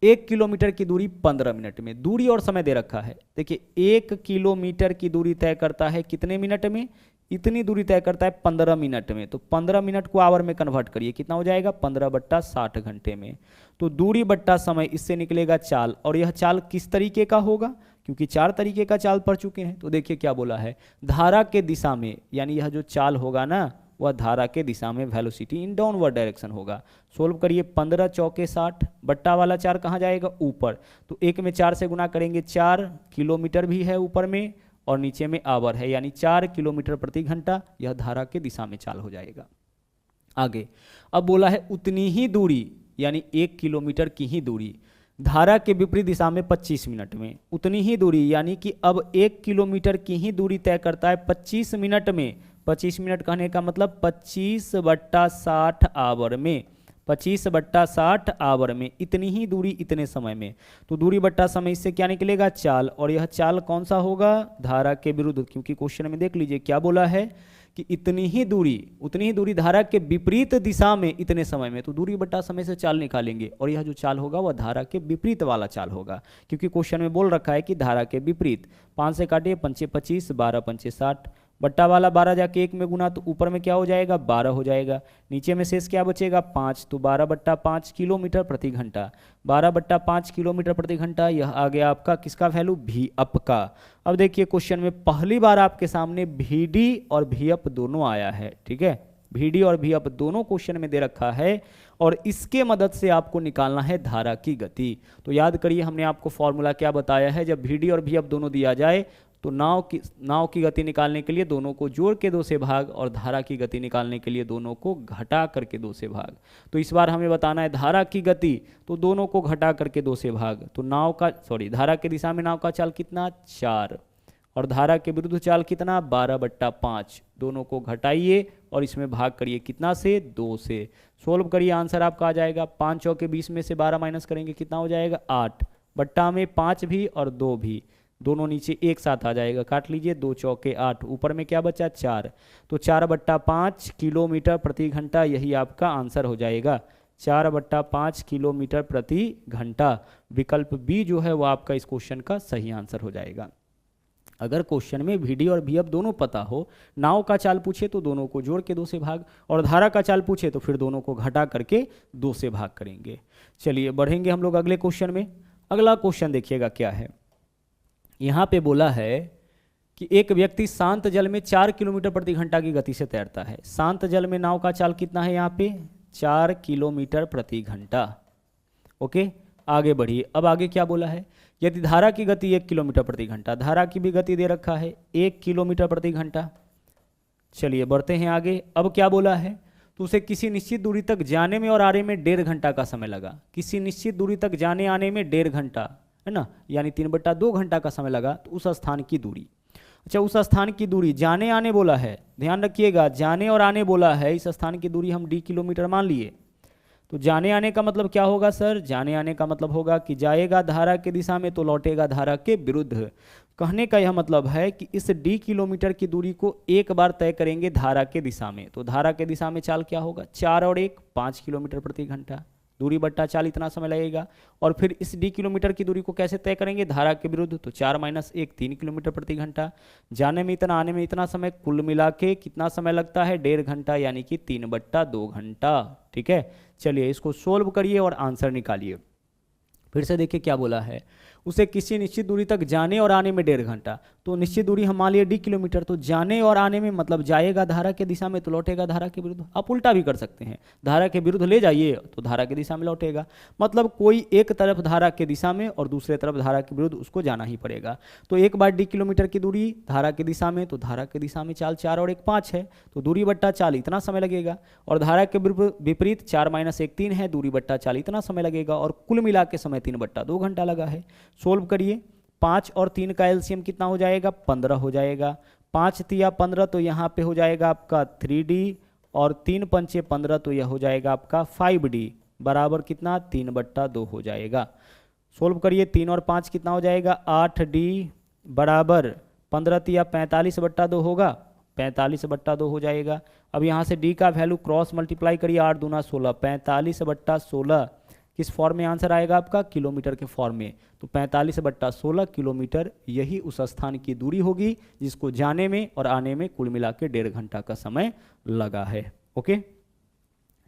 1 किलोमीटर की दूरी 15 मिनट में, दूरी और समय दे रखा है। देखिए 1 किलोमीटर की दूरी तय करता है कितने मिनट में, इतनी दूरी तय करता है 15 मिनट में, तो 15 मिनट को आवर में कन्वर्ट करिए, कितना हो जाएगा, 15/60 घंटे में। तो दूरी बट्टा समय, इससे निकलेगा चाल, और यह चाल किस तरीके का होगा, क्योंकि 4 तरीके का चाल पढ़ चुके हैं। तो देखिए क्या बोला है, धारा के दिशा में, यानी यह जो चाल होगा ना वह धारा के दिशा में वेलोसिटी इन डाउनवर्ड डायरेक्शन होगा। सोल्व करिए, 15 चौके 60, बट्टा वाला 4 कहाँ जाएगा, ऊपर, तो 1 में 4 से गुना करेंगे, 4 किलोमीटर भी है ऊपर में और नीचे में आवर है, यानी 4 किलोमीटर प्रति घंटा, यह धारा के दिशा में चाल हो जाएगा। आगे अब बोला है उतनी ही दूरी, यानी 1 किलोमीटर की ही दूरी धारा के विपरीत दिशा में 25 मिनट में, उतनी ही दूरी यानी कि अब 1 किलोमीटर की ही दूरी तय करता है 25 मिनट में। 25 मिनट कहने का मतलब 25/60 आवर में, 25 बट्टा 60 आवर में, इतनी ही दूरी इतने समय में। तो दूरी बट्टा समय, इससे क्या निकलेगा? चाल। और यह चाल कौन सा होगा? धारा के विरुद्ध, क्योंकि क्वेश्चन में देख लीजिए क्या बोला है कि इतनी ही दूरी धारा के विपरीत दिशा में इतने समय में। तो दूरी बट्टा समय से चाल निकालेंगे और यह जो चाल होगा वह धारा के विपरीत वाला चाल होगा, क्योंकि क्वेश्चन में बोल रखा है कि धारा के विपरीत। 5 से काटिए, 5 25, 12 5 60, बट्टा वाला 12 जाके 1 में गुना तो ऊपर में क्या हो जाएगा? 12 हो जाएगा। नीचे में शेष क्या बचेगा? 5। तो 12 बट्टा 5 किलोमीटर प्रति घंटा, 12 बट्टा 5 किलोमीटर प्रति घंटा। यह आ गया आपका किसका वैल्यू? भी अप का। अब देखिए क्वेश्चन में पहली बार आपके सामने भी डी और भी अप दोनों आया है, ठीक है। भी डी और भी अप दोनों क्वेश्चन में दे रखा है और इसके मदद से आपको निकालना है धारा की गति। तो याद करिए हमने आपको फॉर्मूला क्या बताया है, जब भी डी और भी अप दोनों दिया जाए तो नाव की गति निकालने के लिए दोनों को जोड़ के 2 से भाग और धारा की गति निकालने के लिए दोनों को घटा करके 2 से भाग। तो इस बार हमें बताना है धारा की गति, तो दोनों को घटा करके 2 से भाग। तो धारा के दिशा में नाव का चाल कितना? 4, और धारा के विरुद्ध चाल कितना? 12 बट्टा 5। दोनों को घटाइए और इसमें भाग करिए कितना से? 2 से। सोल्व करिए, आंसर आपका आ जाएगा 5 चौके 20 में से 12 माइनस करेंगे कितना हो जाएगा? 8। बट्टा में 5 भी और 2 भी, दोनों नीचे एक साथ आ जाएगा, काट लीजिए। 2 चौके 8, ऊपर में क्या बचा? 4। तो 4 बट्टा 5 किलोमीटर प्रति घंटा, यही आपका आंसर हो जाएगा। 4 बट्टा 5 किलोमीटर प्रति घंटा। विकल्प बी जो है वो आपका इस क्वेश्चन का सही आंसर हो जाएगा। अगर क्वेश्चन में भी डी और भी अप दोनों पता हो, नाव का चाल पूछे तो दोनों को जोड़ के 2 से भाग, और धारा का चाल पूछे तो फिर दोनों को घटा करके 2 से भाग करेंगे। चलिए बढ़ेंगे हम लोग अगले क्वेश्चन में। अगला क्वेश्चन देखिएगा क्या है। यहाँ पे बोला है कि एक व्यक्ति शांत जल में 4 किलोमीटर प्रति घंटा की गति से तैरता है। शांत जल में नाव का चाल कितना है? यहाँ पे 4 किलोमीटर प्रति घंटा। ओके, आगे बढ़िए। अब आगे क्या बोला है? यदि धारा की गति 1 किलोमीटर प्रति घंटा, धारा की भी गति दे रखा है 1 किलोमीटर प्रति घंटा। चलिए बढ़ते हैं आगे। अब क्या बोला है? तो उसे किसी निश्चित दूरी तक जाने में और आने में 1.5 घंटा का समय लगा। किसी निश्चित दूरी तक जाने आने में 1.5 घंटा है ना, यानी 3/2 घंटा का समय लगा। तो उस स्थान की दूरी, अच्छा उस स्थान की दूरी, जाने आने बोला है, ध्यान रखिएगा, जाने और आने बोला है। इस स्थान की दूरी हम d किलोमीटर मान लिए। तो जाने आने का मतलब क्या होगा सर? जाने आने का मतलब होगा कि जाएगा धारा के दिशा में तो लौटेगा धारा के विरुद्ध। कहने का यह मतलब है कि इस d किलोमीटर की दूरी को एक बार तय करेंगे धारा के दिशा में। तो धारा के दिशा में चाल क्या होगा? 4 और 1 5 किलोमीटर प्रति घंटा, दूरी बट्टा चाल, इतना समय लगेगा। और फिर इस d किलोमीटर की दूरी को कैसे तय करेंगे? धारा के विरुद्ध। तो 4 - 1 3 किलोमीटर प्रति घंटा। जाने में इतना, आने में इतना समय, कुल मिला के कितना समय लगता है? 1.5 घंटा, यानी कि 3/2 घंटा। ठीक है, चलिए इसको सोल्व करिए और आंसर निकालिए। फिर से देखिए क्या बोला है, उसे किसी निश्चित दूरी तक जाने और आने में 1.5 घंटा। तो निश्चित दूरी हम मान लिए d किलोमीटर, तो जाने और आने में मतलब जाएगा धारा के दिशा में तो लौटेगा धारा के विरुद्ध। आप उल्टा भी कर सकते हैं, धारा के विरुद्ध ले जाइए तो धारा के दिशा में लौटेगा। मतलब कोई एक तरफ धारा के दिशा में और दूसरे तरफ धारा के विरुद्ध उसको जाना ही पड़ेगा। तो एक बार d किलोमीटर की दूरी धारा के दिशा में, तो धारा के दिशा में चाल 4 और 1 5 है, तो दूरी बट्टा चाल इतना समय लगेगा। और धारा के विपरीत 4 - 1 3 है, दूरी बट्टा चाल इतना समय लगेगा। और कुल मिला के समय 3/2 घंटा लगा है। सोल्व करिए, 5 और 3 का एलसीएम कितना हो जाएगा? 15 हो जाएगा। 5 तिया 15, तो यहाँ पे हो जाएगा आपका 3D, और 3 पंचे 15, तो यह हो जाएगा आपका 5D बराबर कितना? 3/2 हो जाएगा। सोल्व करिए, 3 और 5 कितना हो जाएगा? 8D बराबर 15 तिया 45/2 होगा, 45/2 हो जाएगा। अब यहाँ से D का वैल्यू क्रॉस मल्टीप्लाई करिए, 8 दूना 16, 45/16 किस फॉर्म में आंसर आएगा आपका? किलोमीटर के फॉर्म में। तो 45/16 किलोमीटर यही उस स्थान की दूरी होगी जिसको जाने में और आने में कुल मिला के 1.5 घंटा का समय लगा है। ओके,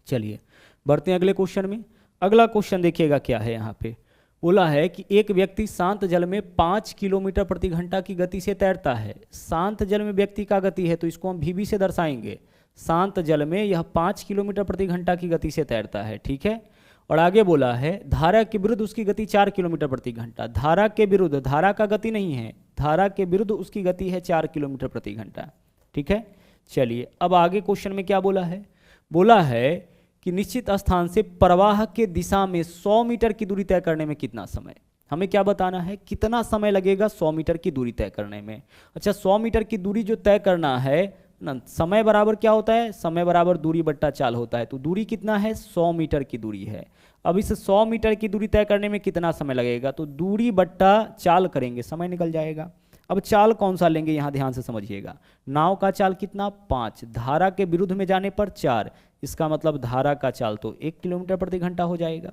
चलिए बढ़ते हैं अगले क्वेश्चन में। अगला क्वेश्चन देखिएगा क्या है। यहाँ पे बोला है कि एक व्यक्ति शांत जल में 5 किलोमीटर प्रति घंटा की गति से तैरता है। शांत जल में व्यक्ति का गति है तो इसको हम VB से दर्शाएंगे। शांत जल में यह 5 किलोमीटर प्रति घंटा की गति से तैरता है, ठीक है। और आगे बोला है धारा के विरुद्ध उसकी गति 4 किलोमीटर प्रति घंटा। धारा के विरुद्ध, धारा का गति नहीं है, धारा के विरुद्ध उसकी गति है 4 किलोमीटर प्रति घंटा, ठीक है। चलिए अब आगे क्वेश्चन में क्या बोला है? बोला है कि निश्चित स्थान से प्रवाह के दिशा में 100 मीटर की दूरी तय करने में कितना समय। हमें क्या बताना है, कितना समय लगेगा 100 मीटर की दूरी तय करने में। अच्छा 100 मीटर की दूरी जो तय करना है ना। समय बराबर क्या होता है, समय बराबर दूरी बट्टा चाल होता है। तो दूरी कितना है, 100 मीटर की दूरी है। अब इस 100 मीटर की दूरी तय करने में कितना समय लगेगा, तो दूरी बट्टा चाल करेंगे, समय निकल जाएगा। अब चाल कौन सा लेंगे, यहां ध्यान से समझिएगा। नाव का चाल कितना, 5, धारा के विरुद्ध में जाने पर 4, इसका मतलब धारा का चाल तो 1 किलोमीटर प्रति घंटा हो जाएगा।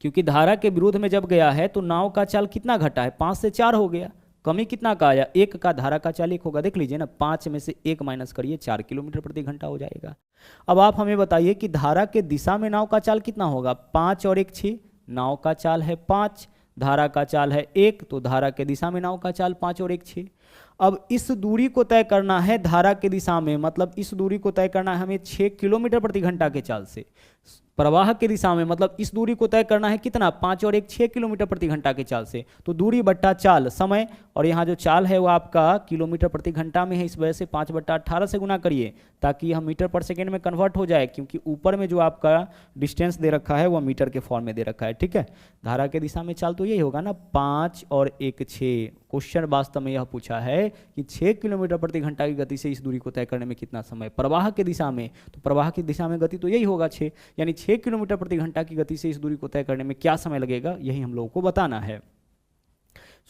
क्योंकि धारा के विरोध में जब गया है तो नाव का चाल कितना घटा है, 5 से 4 हो गया। कमी कितना का आया, 1 का, धारा का चाल 1 होगा। देख लीजिए ना, 5 में से 1 माइनस करिए, 4 किलोमीटर प्रति घंटा हो जाएगा। अब आप हमें बताइए कि धारा के दिशा में नाव का चाल कितना होगा, 5 और 1 6, नाव का चाल है 5, धारा का चाल है 1, तो धारा के दिशा में नाव का चाल 5 और 1 6। अब इस दूरी को तय करना है धारा की दिशा में, मतलब इस दूरी को तय करना है हमें 6 किलोमीटर प्रति घंटा के चाल से। प्रवाह की दिशा में मतलब इस दूरी को तय करना है कितना, 5 और 1 6 किलोमीटर प्रति घंटा के चाल से। तो दूरी बट्टा चाल समय, और यहाँ जो चाल है वो आपका किलोमीटर प्रति घंटा में है, इस वजह से 5/18 से गुना करिए ताकि यह मीटर पर सेकेंड में कन्वर्ट हो जाए, क्योंकि ऊपर में जो आपका डिस्टेंस दे रखा है वह मीटर के फॉर्म में दे रखा है। ठीक है, धारा के दिशा में चाल तो यही होगा ना, 5 और 1 6। क्वेश्चन वास्तव में यह पूछा है कि 6 किलोमीटर प्रति घंटा की गति से इस दूरी को तय करने में कितना समय। प्रवाह की दिशा में, तो प्रवाह की दिशा में गति तो यही होगा 6, यानी 6 किलोमीटर प्रति घंटा की गति से इस दूरी को तय करने में क्या समय लगेगा, यही हम लोगों को बताना है।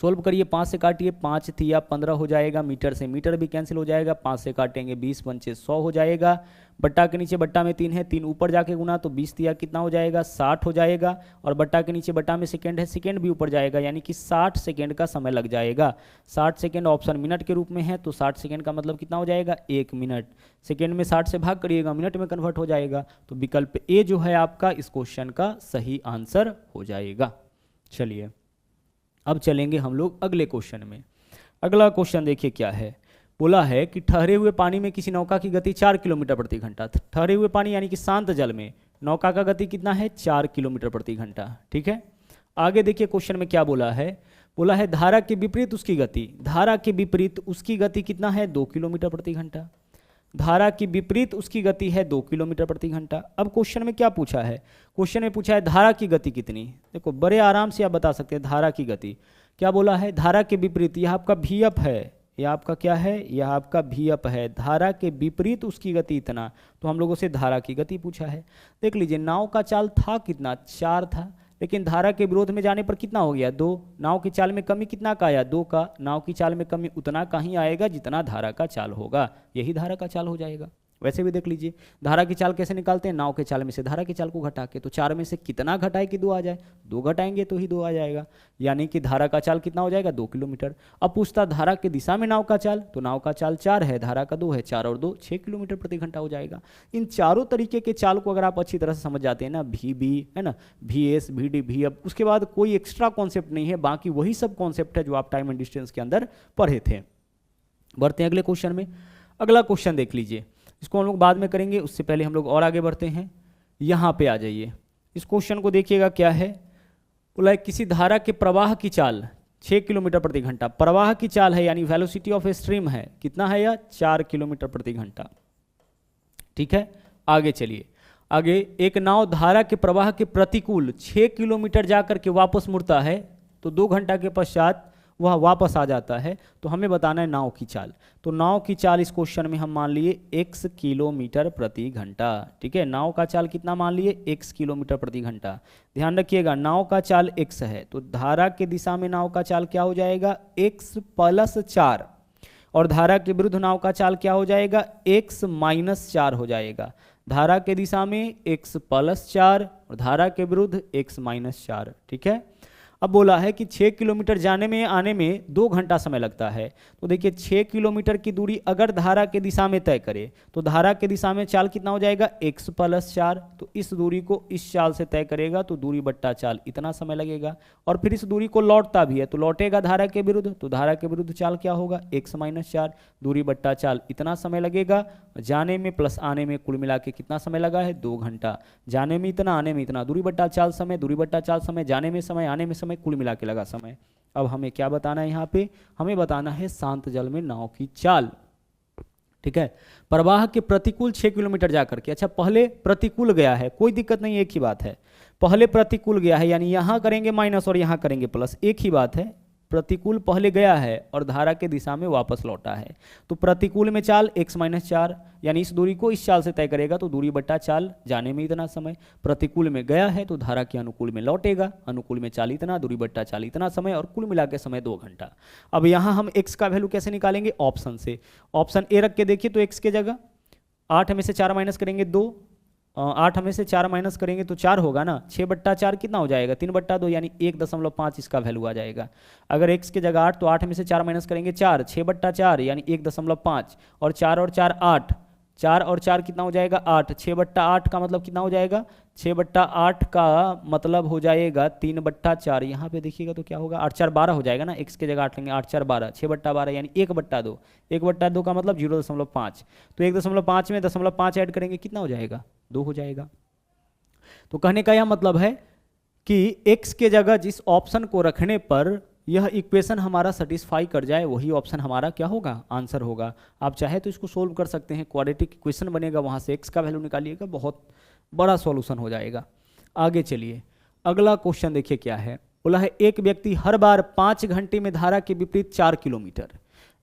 सोल्व करिए, 5 से काटिए, 5 थिया 15 हो जाएगा, मीटर से मीटर भी कैंसिल हो जाएगा, 5 से काटेंगे 20 पंचे 100 हो जाएगा। बट्टा के नीचे बट्टा में 3 है, 3 ऊपर जाके गुना तो 20 थिया कितना हो जाएगा, 60 हो जाएगा। और बट्टा के नीचे बट्टा में सेकेंड है, सेकेंड भी ऊपर जाएगा, यानी कि 60 सेकेंड का समय लग जाएगा। 60 सेकेंड ऑप्शन मिनट के रूप में है, तो 60 सेकेंड का मतलब कितना हो जाएगा, 1 मिनट। सेकेंड में 60 से भाग करिएगा, मिनट में कन्वर्ट हो जाएगा। तो विकल्प ए जो है आपका इस क्वेश्चन का सही आंसर हो जाएगा। चलिए अब चलेंगे हम लोग अगले क्वेश्चन में। अगला क्वेश्चन देखिए क्या है, बोला है कि ठहरे हुए पानी में किसी नौका की गति 4 किलोमीटर प्रति घंटा। ठहरे हुए पानी यानी कि शांत जल में नौका का गति कितना है, 4 किलोमीटर प्रति घंटा। ठीक है, आगे देखिए क्वेश्चन में क्या बोला है, बोला है धारा के विपरीत उसकी गति, धारा के विपरीत उसकी गति कितना है, 2 किलोमीटर प्रति घंटा। धारा की विपरीत उसकी गति है 2 किलोमीटर प्रति घंटा। अब क्वेश्चन में क्या पूछा है, क्वेश्चन में पूछा है धारा की गति कितनी। देखो बड़े आराम से आप बता सकते हैं धारा की गति। क्या बोला है, धारा के विपरीत, यह आपका भी अप है, यह आपका क्या है, यह आपका भी अप है। धारा के विपरीत उसकी गति इतना, तो हम लोगों से धारा की गति पूछा है। देख लीजिए नाव का चाल था कितना, 4 था, लेकिन धारा के विरोध में जाने पर कितना हो गया, 2। नाव की चाल में कमी कितना का आया, 2 का। नाव की चाल में कमी उतना का ही आएगा जितना धारा का चाल होगा, यही धारा का चाल हो जाएगा। वैसे भी देख लीजिए धारा की चाल कैसे निकालते हैं, नाव के चाल में से धारा की चाल को घटा के, तो 4 में से कितना घटाए कि 2 आ जाए, 2 घटाएंगे तो ही 2 आ जाएगा, यानी कि धारा का चाल कितना हो जाएगा, 2 किलोमीटर। अब पूछता धारा की दिशा में नाव का चाल, तो नाव का चाल 4 है, धारा का 2 है, 4 और 2 6 किलोमीटर प्रति घंटा हो जाएगा। इन चारों तरीके के चाल को अगर आप अच्छी तरह से समझ जाते हैं ना, भी है ना, VS VD भी, अब उसके बाद कोई एक्स्ट्रा कॉन्सेप्ट नहीं है, बाकी वही सब कॉन्सेप्ट है जो आप टाइम एंड डिस्टेंस के अंदर पढ़े थे। बढ़ते हैं अगले क्वेश्चन में। अगला क्वेश्चन देख लीजिए, इसको हम लोग बाद में करेंगे, उससे पहले हम लोग और आगे बढ़ते हैं। यहाँ पे आ जाइए, इस क्वेश्चन को देखिएगा क्या है, बोला है किसी धारा के प्रवाह की चाल 6 किलोमीटर प्रति घंटा। प्रवाह की चाल है यानी वेलोसिटी ऑफ ए स्ट्रीम है, कितना है यह, 4 किलोमीटर प्रति घंटा। ठीक है, आगे चलिए। आगे एक नाव धारा के प्रवाह के प्रतिकूल 6 किलोमीटर जाकर के वापस मुड़ता है, तो 2 घंटा के पश्चात वह वापस आ जाता है। तो हमें बताना है नाव की चाल। तो नाव की चाल इस क्वेश्चन में हम मान लिए x किलोमीटर प्रति घंटा। ठीक है, नाव का चाल कितना मान लिए, x किलोमीटर प्रति घंटा। ध्यान रखिएगा नाव का चाल x है, तो धारा के दिशा में नाव का चाल क्या हो जाएगा, x + 4, और धारा के विरुद्ध नाव का चाल क्या हो जाएगा, x - 4 हो जाएगा। धारा के दिशा में x + 4 और धारा के विरुद्ध x - 4। ठीक है, अब बोला है कि 6 किलोमीटर जाने में आने में 2 घंटा समय लगता है। तो देखिए 6 किलोमीटर की दूरी अगर धारा के दिशा में तय करे, तो धारा के दिशा में चाल कितना हो जाएगा, x + 4। तो इस दूरी को इस चाल से तय करेगा, तो दूरी बट्टा चाल इतना समय लगेगा। और फिर इस दूरी को लौटता भी है, तो लौटेगा धारा के विरुद्ध, तो धारा के विरुद्ध चाल क्या होगा, x - 4, दूरी बट्टा चाल इतना समय लगेगा। जाने में प्लस आने में कुल मिला के कितना समय लगा है, 2 घंटा। जाने में इतना, आने में इतना, दूरी बट्टा चाल समय, दूरी बट्टा चाल समय, जाने में समय, आने में समय, कुल मिला के लगा समय। अब हमें क्या बताना है, यहाँ पे हमें बताना है शांत जल में नाव की चाल। ठीक है, प्रवाह के प्रतिकूल 6 किलोमीटर जाकर के, अच्छा पहले प्रतिकूल गया है, कोई दिक्कत नहीं, एक ही बात है। पहले प्रतिकूल गया है यानी यहाँ करेंगे माइनस और यहाँ करेंगे प्लस, एक ही बात है, प्रतिकूल पहले गया है और धारा के दिशा में वापस लौटा है। तो प्रतिकूल में चाल x-4, यानी इस दूरी को इस चाल से तय करेगा तो दूरी बट्टा चाल, जाने में इतना समय। प्रतिकूल में गया है तो धारा के अनुकूल में लौटेगा, अनुकूल में चाल इतना, दूरी बट्टा चाल इतना समय, और कुल मिला के समय 2 घंटा। अब यहाँ हम x का वैल्यू कैसे निकालेंगे? ऑप्शन से। ऑप्शन ए रख के देखिए तो x के जगह 8 में से 4 माइनस करेंगे 2, 8 में से 4 माइनस करेंगे तो 4 होगा ना। 6/4 कितना हो जाएगा? 3/2, यानी 1.5 इसका वैल्यू आ जाएगा। अगर x की जगह 8 तो 8 में से 4 माइनस करेंगे 4, 6/4 यानी 1.5, और 4 और 4 8, 4 और 4 कितना हो जाएगा? 8। 6/8 का मतलब कितना हो जाएगा? 6/8 का मतलब हो जाएगा 3/4। यहाँ पे देखिएगा तो क्या होगा? 8 4 12 हो जाएगा ना। x की जगह 8 लेंगे, 8 4 12, 6/12 यानी 1/2। 1/2 का मतलब 0.5। तो 1.5 में 0.5 ऐड करेंगे, कितना हो जाएगा? 2 हो जाएगा। तो कहने का यह मतलब है कि x के जगह जिस ऑप्शन को रखने पर यह इक्वेशन हमारा सेटिस्फाई कर जाए वही ऑप्शन हमारा क्या होगा? आंसर होगा। आप चाहे तो इसको सोल्व कर सकते हैं, क्वाड्रेटिक इक्वेशन बनेगा, वहाँ से x का वैल्यू निकालिएगा, बहुत बड़ा सॉल्यूशन हो जाएगा। आगे चलिए, अगला क्वेश्चन देखिए क्या है। बोला है एक व्यक्ति हर बार 5 घंटे में धारा के विपरीत 4 किलोमीटर,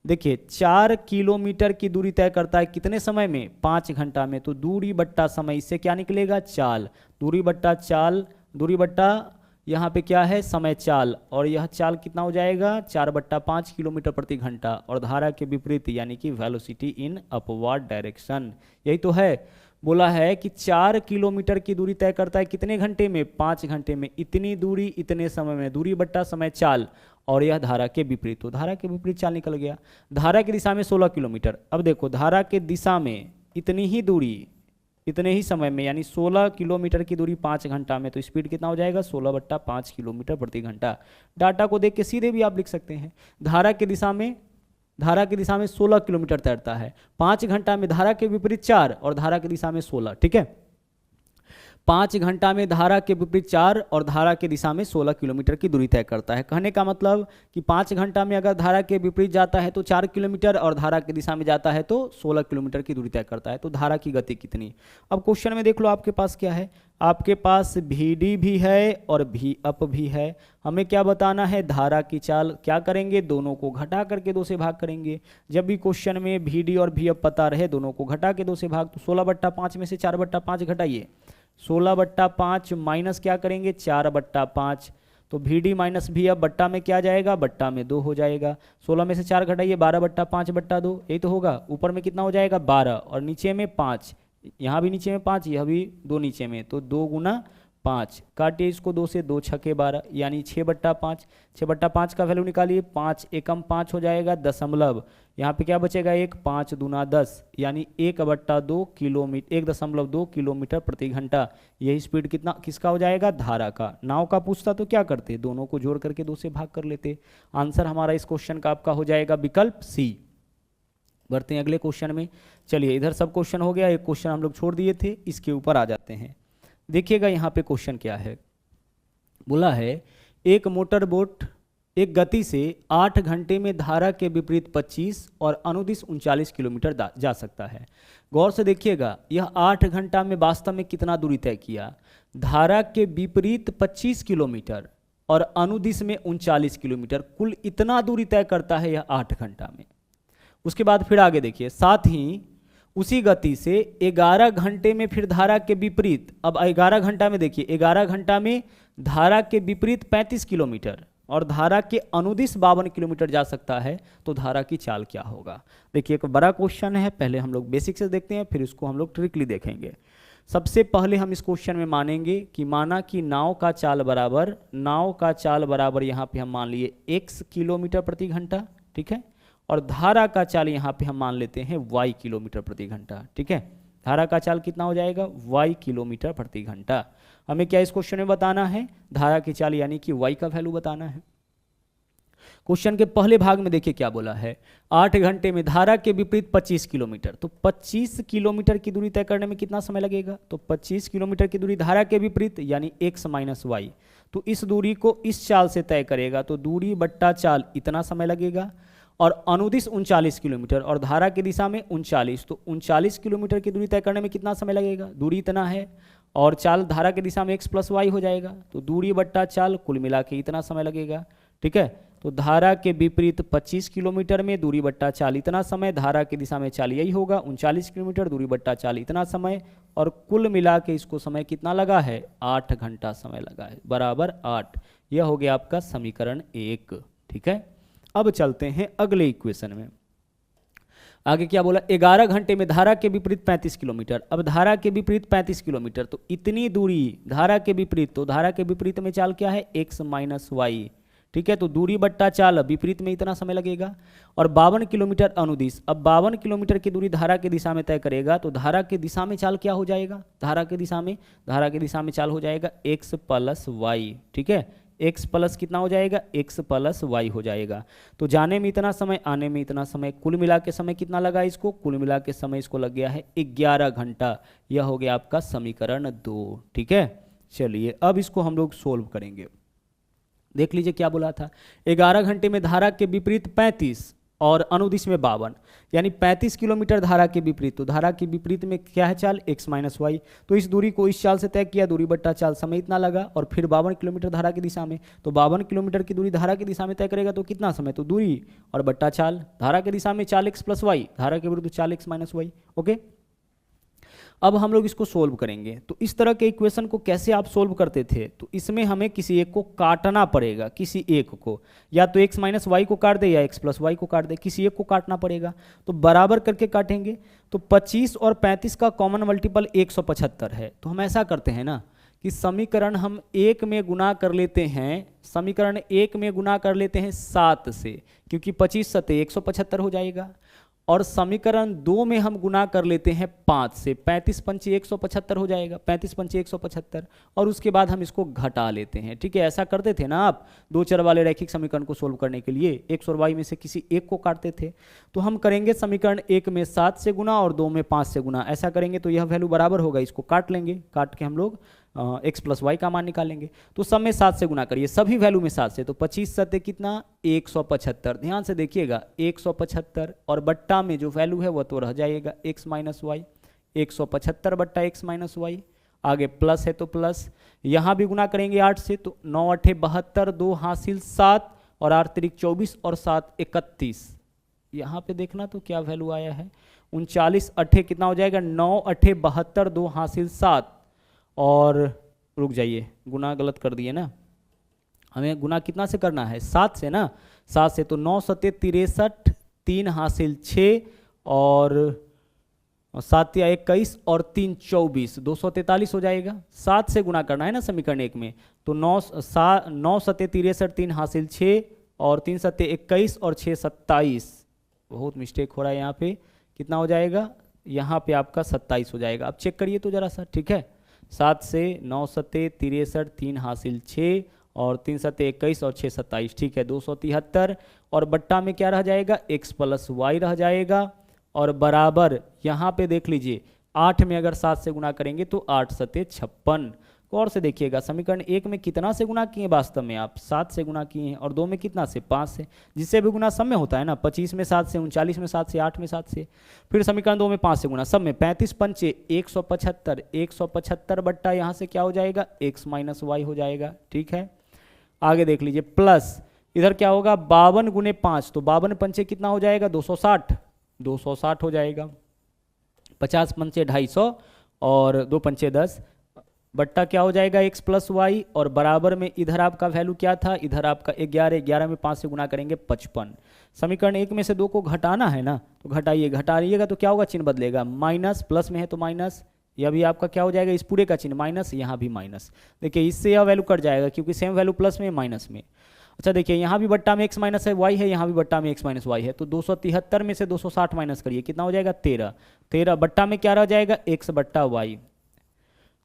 देखिए 4 किलोमीटर की दूरी तय करता है कितने समय में? 5 घंटा में। तो दूरी बट्टा समय, इससे क्या निकलेगा? चाल। दूरी बट्टा चाल, दूरी बट्टा यहाँ पे क्या है? समय चाल, और यह चाल कितना हो जाएगा? 4/5 किलोमीटर प्रति घंटा, और धारा के विपरीत यानी कि वेलोसिटी इन अपवर्ड डायरेक्शन। यही तो है। बोला है कि 4 किलोमीटर की दूरी तय करता है कितने घंटे में? 5 घंटे में। इतनी दूरी इतने समय में, दूरी बट्टा समय चाल, और यह धारा के विपरीत। तो धारा के विपरीत चाल निकल गया। धारा की दिशा में 16 किलोमीटर। अब देखो धारा के दिशा में इतनी ही दूरी इतने ही समय में, यानी 16 किलोमीटर की दूरी 5 घंटा में, तो स्पीड कितना हो जाएगा? 16/5 किलोमीटर प्रति घंटा। डाटा को देख के सीधे भी आप लिख सकते हैं। धारा की दिशा में 16 किलोमीटर तैरता है, 5 घंटा में धारा के विपरीत 4 और धारा की दिशा में 16। ठीक है, 5 घंटा में धारा के विपरीत 4 और धारा के दिशा में 16 किलोमीटर की दूरी तय करता है। कहने का मतलब कि 5 घंटा में अगर धारा के विपरीत जाता है तो 4 किलोमीटर, और धारा की दिशा में जाता है तो 16 किलोमीटर की दूरी तय करता है। तो धारा की गति कितनी? अब क्वेश्चन में देख लो आपके पास क्या है। आपके पास VD भी है और V अप भी है। हमें क्या बताना है? धारा की चाल। क्या करेंगे? दोनों को घटा करके 2 से भाग करेंगे। जब भी क्वेश्चन में VD और V अप पता रहे, दोनों को घटा के 2 से भाग। तो 16/5 में से 4/5 घटाइए, 16/5 माइनस क्या करेंगे? 4/5। तो VD माइनस V अब बट्टा में क्या जाएगा? बट्टा में 2 हो जाएगा। 16 में से 4 घटाइए, 12/5/2, यही तो होगा। ऊपर में कितना हो जाएगा? 12, और नीचे में 5, यहाँ भी नीचे में 5, यह भी 2 नीचे में, तो 2 गुना 5। काटिए इसको 2 से, 2 छके 12, यानी 6/5। 6/5 का वैल्यू निकालिए, 5 एकम 5 हो जाएगा दशमलव, यहाँ पे क्या बचेगा? 1, 5 दूना 10, यानी 1/2 किलोमीटर, 1.2 किलोमीटर प्रति घंटा। यही स्पीड किसका हो जाएगा? धारा का। नाव का पूछता तो क्या करते? दोनों को जोड़ करके 2 से भाग कर लेते। आंसर हमारा इस क्वेश्चन का आपका हो जाएगा विकल्प सी। बढ़ते हैं अगले क्वेश्चन में। चलिए, इधर सब क्वेश्चन हो गया, एक क्वेश्चन हम लोग छोड़ दिए थे, इसके ऊपर आ जाते हैं। देखिएगा यहाँ पे क्वेश्चन क्या है। बोला है एक मोटर बोट एक गति से 8 घंटे में धारा के विपरीत 25 और अनुदिश 39 किलोमीटर जा सकता है। गौर से देखिएगा, यह 8 घंटा में वास्तव में कितना दूरी तय किया? धारा के विपरीत 25 किलोमीटर और अनुदिश में 39 किलोमीटर, कुल इतना दूरी तय करता है यह 8 घंटा में। उसके बाद फिर आगे देखिए, साथ ही उसी गति से 11 घंटे में फिर धारा के विपरीत, अब 11 घंटा में देखिए, 11 घंटा में धारा के विपरीत 35 किलोमीटर और धारा के अनुदिश 52 किलोमीटर जा सकता है। तो धारा की चाल क्या होगा? देखिए, एक बड़ा क्वेश्चन है, पहले हम लोग बेसिक से देखते हैं, फिर इसको हम लोग ट्रिकली देखेंगे। सबसे पहले हम इस क्वेश्चन में मानेंगे कि माना कि नाव का चाल बराबर यहाँ पे हम मान लिए x किलोमीटर प्रति घंटा, ठीक है, और धारा का चाल यहाँ पे हम मान लेते हैं y किलोमीटर प्रति घंटा, ठीक है। धारा का चाल कितना हो जाएगा? y किलोमीटर प्रति घंटा। हमें क्या इस क्वेश्चन में बताना है? धारा की चाल यानी कि y का वैल्यू बताना है। क्वेश्चन के पहले भाग में देखिए क्या बोला है, 8 घंटे में धारा के विपरीत 25 किलोमीटर। तो 25 किलोमीटर की दूरी तय करने में कितना समय लगेगा? तो 25 किलोमीटर की दूरी धारा के विपरीत यानी x माइनस वाई, तो इस दूरी को इस चाल से तय करेगा, तो दूरी बट्टा चाल इतना समय लगेगा। और अनुदिश 39 किलोमीटर और धारा की दिशा में 39, तो 39 किलोमीटर की दूरी तय करने में कितना समय लगेगा? दूरी इतना है और चाल धारा की दिशा में x प्लस वाई हो जाएगा, तो दूरी बट्टा चाल कुल मिला के इतना समय लगेगा, ठीक है। तो धारा के विपरीत 25 किलोमीटर में दूरी बट्टा चाल इतना समय, धारा की दिशा में चाल यही होगा 39 किलोमीटर, दूरी बट्टा चाल इतना समय, और कुल मिला के इसको समय कितना लगा है, 8 घंटा समय लगा है, बराबर 8। यह हो गया आपका समीकरण 1। ठीक है, अब चलते हैं अगले इक्वेशन में। आगे क्या बोला, 11 घंटे में धारा के विपरीत 35 किलोमीटर। अब धारा के विपरीत 35 किलोमीटर, तो इतनी दूरी धारा के विपरीत, तो धारा के विपरीत में चाल क्या है, x माइनस वाई। ठीक है, तो दूरी बट्टा चाल विपरीत में इतना समय लगेगा। और 52 किलोमीटर अनुदिश, अब 52 किलोमीटर की दूरी धारा की दिशा में तय करेगा, तो धारा की दिशा में चाल क्या हो जाएगा, धारा की दिशा में चाल हो जाएगा x प्लस वाई। ठीक है, x प्लस कितना हो जाएगा, x प्लस वाई हो जाएगा। तो जाने में इतना समय, आने में इतना समय, कुल मिला के समय कितना लगा इसको, कुल मिला के समय इसको लग गया है 11 घंटा। यह हो गया आपका समीकरण 2। ठीक है, चलिए अब इसको हम लोग सोल्व करेंगे। देख लीजिए क्या बोला था, 11 घंटे में धारा के विपरीत 35 और अनुदिश में 52, यानी 35 किलोमीटर धारा के विपरीत, तो धारा के विपरीत में क्या है चाल, x माइनस वाई। तो इस दूरी को इस चाल से तय किया, दूरी बट्टा चाल समय इतना लगा, और फिर 52 किलोमीटर धारा की दिशा में, तो 52 किलोमीटर की दूरी धारा की दिशा में तय करेगा तो कितना समय, तो दूरी और बट्टा चाल, धारा की दिशा में चाल x प्लस वाई, धारा के विरुद्ध चाल x माइनस वाई। ओके, अब हम लोग इसको सोल्व करेंगे। तो इस तरह के इक्वेशन को कैसे आप सोल्व करते थे, तो इसमें हमें किसी एक को काटना पड़ेगा, किसी एक को, या तो x माइनस वाई को काट दे या x प्लस वाई को काट दे, किसी एक को काटना पड़ेगा। तो बराबर करके काटेंगे, तो 25 और 35 का कॉमन मल्टीपल 175 है। तो हम ऐसा करते हैं ना कि समीकरण हम 1 में गुना कर लेते हैं, समीकरण 1 में गुना कर लेते हैं 7 से, क्योंकि 25 सते 175 हो जाएगा। और समीकरण 2 में हम गुना कर लेते हैं 5 से, 35 पंचे 175 हो जाएगा, 35 पंचे 175, और उसके बाद हम इसको घटा लेते हैं। ठीक है, ऐसा करते थे ना आप दो चर वाले रैखिक समीकरण को सोल्व करने के लिए, x और y में से किसी एक को काटते थे। तो हम करेंगे समीकरण 1 में 7 से गुना और 2 में 5 से गुना, ऐसा करेंगे तो यह वैल्यू बराबर होगा, इसको काट लेंगे, काट के हम लोग x प्लस वाई का मान निकालेंगे। तो सब में 7 से गुना करिए, सभी वैल्यू में 7 से, तो 25 सत्य कितना 175। ध्यान से देखिएगा 175, और बट्टा में जो वैल्यू है वो तो रह जाएगा x माइनस वाई, 175 बट्टा x माइनस वाई, आगे प्लस है तो प्लस, यहाँ भी गुना करेंगे 8 से, तो 9 8 72, 2 हासिल 7, और 8 तिरिक 24 और 7 31। यहाँ पे देखना तो क्या वैल्यू आया है, 39 8 कितना हो जाएगा, 9 8 72, 2 हासिल 7, और रुक जाइए गुना गलत कर दिए ना, हमें गुना कितना से करना है, 7 से ना, 7 से, तो 9 सत्ते 63, 3 हासिल 6, और 7 या 21 और 3 24, 243 हो जाएगा। 7 से गुना करना है ना समीकरण 1 में, तो 9 सत्ते 63, 3 हासिल 6, और 3 सत्ते 21 और 6 27, बहुत मिस्टेक हो रहा है यहाँ पे, कितना हो जाएगा, यहाँ पे आपका 27 हो जाएगा। अब चेक करिए तो जरा सा, ठीक है, 7 से 9 सत्ते 63, 3 हासिल 6, और 3 सत्ते 21 और 6 27, ठीक है, 273, और बट्टा में क्या रह जाएगा, x प्लस वाई रह जाएगा, और बराबर यहाँ पे देख लीजिए 8 में अगर 7 से गुना करेंगे तो 8 सत्ते 56। और से देखिएगा समीकरण 1 में कितना से गुना किए, वास्तव में आप 7 से गुना किए हैं, और 2 में कितना से, 5 से, जिससे भी गुना सब में होता है ना, 25 में 7 से, 39 में 7 से, 8 में 7 से, फिर समीकरण 2 में 5 से गुना, सब में 35 पंचे 175, 175 बट्टा यहाँ से क्या हो जाएगा, x माइनस वाई हो जाएगा। ठीक है, आगे देख लीजिए प्लस, इधर क्या होगा 52 गुने 5, तो 52 पंचे कितना हो जाएगा, 260, 260 हो जाएगा, 50 पंचे 250, और 2 पंचे 10, बट्टा क्या हो जाएगा x प्लस वाई, और बराबर में इधर आपका वैल्यू क्या था, इधर आपका 11, 11 में 5 से गुना करेंगे 55। समीकरण 1 में से 2 को घटाना है ना, तो घटाइएगा तो क्या होगा, चिन्ह बदलेगा, माइनस, प्लस में है तो माइनस, यह भी आपका क्या हो जाएगा, इस पूरे का चिन्ह माइनस, यहाँ भी माइनस, देखिए इससे यह वैल्यू कट जाएगा क्योंकि सेम वैल्यू प्लस में माइनस में। अच्छा देखिए यहाँ भी बट्टा में x माइनस है वाई है, यहाँ भी बट्टा में x माइनस वाई है, तो 273 में से 260 माइनस करिए, कितना हो जाएगा 13, 13 बट्टा में क्या रह जाएगा, x बट्टा वाई,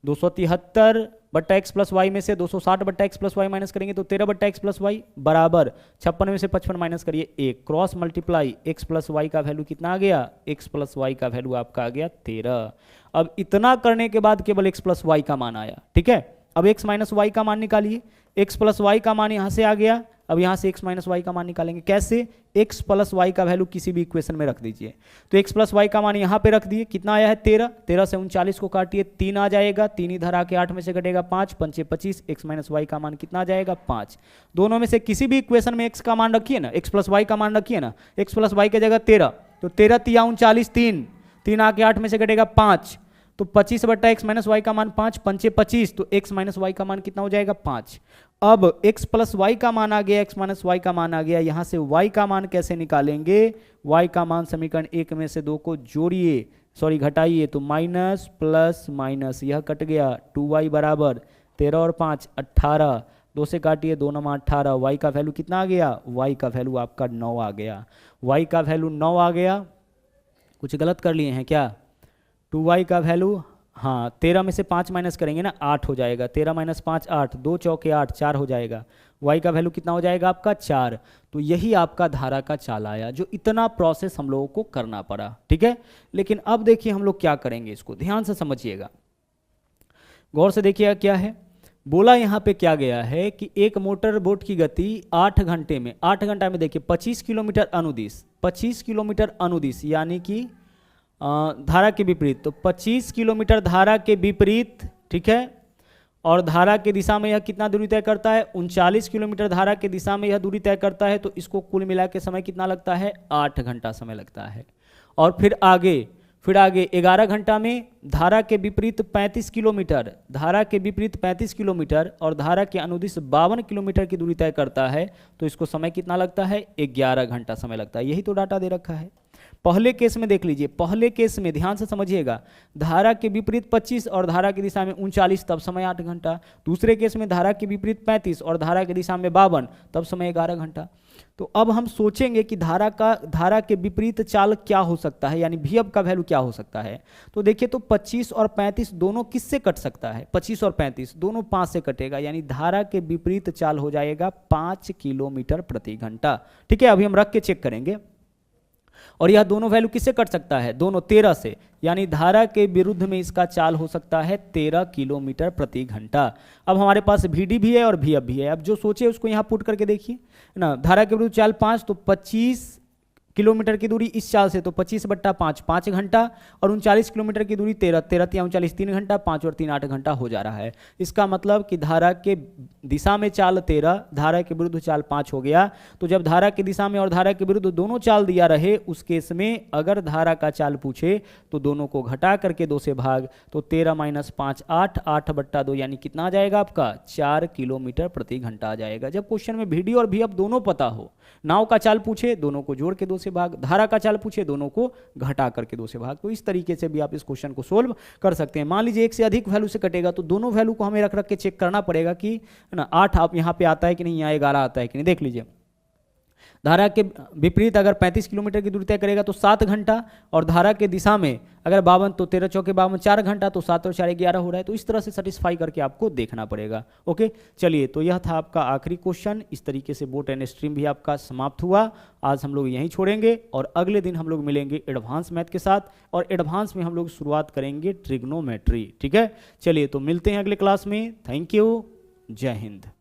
273 बट्टा x प्लस वाई में से 260 बट्टा x प्लस वाई माइनस करेंगे तो 13 बट्टा x प्लस वाई, बराबर 56 में से 55 माइनस करिए 1, cross multiply x plus Y का वैल्यू कितना आ गया, x प्लस वाई का वैल्यू आपका आ गया 13। अब इतना करने के बाद केवल x प्लस वाई का मान आया। ठीक है, अब x माइनस वाई का मान निकालिए, x प्लस वाई का मान यहाँ से आ गया, अब यहाँ से x माइनस वाई का मान निकालेंगे। कैसे? x प्लस वाई का वैल्यू किसी भी इक्वेशन में रख दीजिए। तो x प्लस वाई का मान यहाँ पे रख दिए, कितना आया है 13, 13 से 39 को काटिए 3 आ जाएगा, 3 इधर आके 8 में से घटेगा 5, 5 25, x माइनस वाई का मान कितना आ जाएगा 5। दोनों में से किसी भी इक्वेशन में x का मान रखिए ना, x प्लस वाई का मान रखिए ना, x प्लस वाई की जगह 13, तो 13 तिया 39, 3 आके 8 में से घटेगा 5, तो 25 बट्टा x माइनस वाई का मान 5, 5 25, तो x माइनस वाई का मान कितना हो जाएगा 5। अब x प्लस वाई का मान आ गया, x माइनस वाई का मान आ गया, यहां से y का मान कैसे निकालेंगे? y का मान समीकरण 1 में से 2 को जोड़िए, सॉरी घटाइए, तो माइनस प्लस माइनस यह कट गया, 2y बराबर 13 और 5 18, 2 से काटिए 2 9 18, y का वैल्यू कितना आ गया? y का वैल्यू आपका 9 आ गया। y का वैल्यू 9 आ गया। कुछ गलत कर लिए हैं क्या? 2y का वैल्यू, हाँ 13 में से 5 माइनस करेंगे ना 8 हो जाएगा, 13 माइनस 5 8, 2 चौके 8, 4 हो जाएगा। y का वैल्यू कितना हो जाएगा आपका 4। तो यही आपका धारा का चाल आया, जो इतना प्रोसेस हम लोगों को करना पड़ा, ठीक है। लेकिन अब देखिए हम लोग क्या करेंगे, इसको ध्यान से समझिएगा, गौर से देखिएगा क्या है बोला। यहाँ पे क्या गया है कि एक मोटर बोट की गति 8 घंटे में, 8 घंटा में देखिए 25 किलोमीटर अनुदिश, 25 किलोमीटर अनुदिश यानी कि धारा के विपरीत, तो 25 किलोमीटर धारा के विपरीत, ठीक है, और धारा की दिशा में यह कितना दूरी तय करता है? 39 किलोमीटर धारा की दिशा में यह दूरी तय करता है, तो इसको कुल मिला के समय कितना लगता है? 8 घंटा समय लगता है। और फिर आगे 11 घंटा में धारा के विपरीत 35 किलोमीटर, धारा के विपरीत 35 किलोमीटर और धारा के अनुदिश 52 किलोमीटर की दूरी तय करता है, तो इसको समय कितना लगता है? 11 घंटा समय लगता है। यही तो डाटा दे रखा है। पहले केस में देख लीजिए, पहले केस में ध्यान से समझिएगा, धारा के विपरीत 25 और धारा की दिशा में 39, तब समय 8 घंटा। दूसरे केस में धारा के विपरीत 35 और धारा की दिशा में 52, तब समय 11 घंटा। तो अब हम सोचेंगे कि धारा के विपरीत चाल क्या हो सकता है, यानी भी अब का वैल्यू क्या हो सकता है। तो देखिए, तो 25 और 35 दोनों किससे कट सकता है? 25 और 35 दोनों 5 से कटेगा, यानी धारा के विपरीत चाल हो जाएगा 5 किलोमीटर प्रति घंटा, ठीक है। अभी हम रख के चेक करेंगे। और यह दोनों वैल्यू किससे कट सकता है? दोनों 13 से, यानी धारा के विरुद्ध में इसका चाल हो सकता है 13 किलोमीटर प्रति घंटा। अब हमारे पास VD भी है और VF भी है। अब जो सोचे उसको यहाँ पुट करके देखिए ना, धारा के विरुद्ध चाल 5, तो 25 किलोमीटर की दूरी इस चाल से, तो 25 बट्टा 5 5 घंटा, और 39 किलोमीटर की दूरी 13 13 तिया 39 3 घंटा, 5 और 3 8 घंटा हो जा रहा है। इसका मतलब कि धारा के दिशा में चाल 13, धारा के विरुद्ध चाल 5 हो गया। तो जब धारा की दिशा में और धारा के विरुद्ध दोनों चाल दिया रहे, उस केस में अगर धारा का चाल पूछे तो दोनों को घटा करके 2 से भाग, तो 13 माइनस 5 8, 8 बट्टा 2 यानी कितना आ जाएगा आपका? 4 किलोमीटर प्रति घंटा आ जाएगा। जब क्वेश्चन में VD और VF दोनों पता हो, नाव का चाल पूछे दोनों को जोड़ के 2 से भाग, धारा का चाल पूछे दोनों को घटा करके 2 से भाग। तो इस तरीके से भी आप इस क्वेश्चन को सोल्व कर सकते हैं। मान लीजिए एक से अधिक वैल्यू से कटेगा, तो दोनों वैल्यू को हमें रख रख के चेक करना पड़ेगा कि ना 8 आप यहाँ पे आता है कि नहीं, यहाँ 11 आता है कि नहीं। देख लीजिए, धारा के विपरीत अगर 35 किलोमीटर की दूरी तय करेगा तो 7 घंटा, और धारा के दिशा में अगर 52, तो 13 चौके 52 4 घंटा, तो 7 और 4 11 हो रहा है। तो इस तरह से सेटिस्फाई करके आपको देखना पड़ेगा। ओके, चलिए, तो यह था आपका आखिरी क्वेश्चन। इस तरीके से बोट एंड स्ट्रीम भी आपका समाप्त हुआ। आज हम लोग यहीं छोड़ेंगे और अगले दिन हम लोग मिलेंगे एडवांस मैथ के साथ, और एडवांस में हम लोग शुरुआत करेंगे ट्रिग्नोमेट्री, ठीक है। चलिए, तो मिलते हैं अगले क्लास में। थैंक यू, जय हिंद।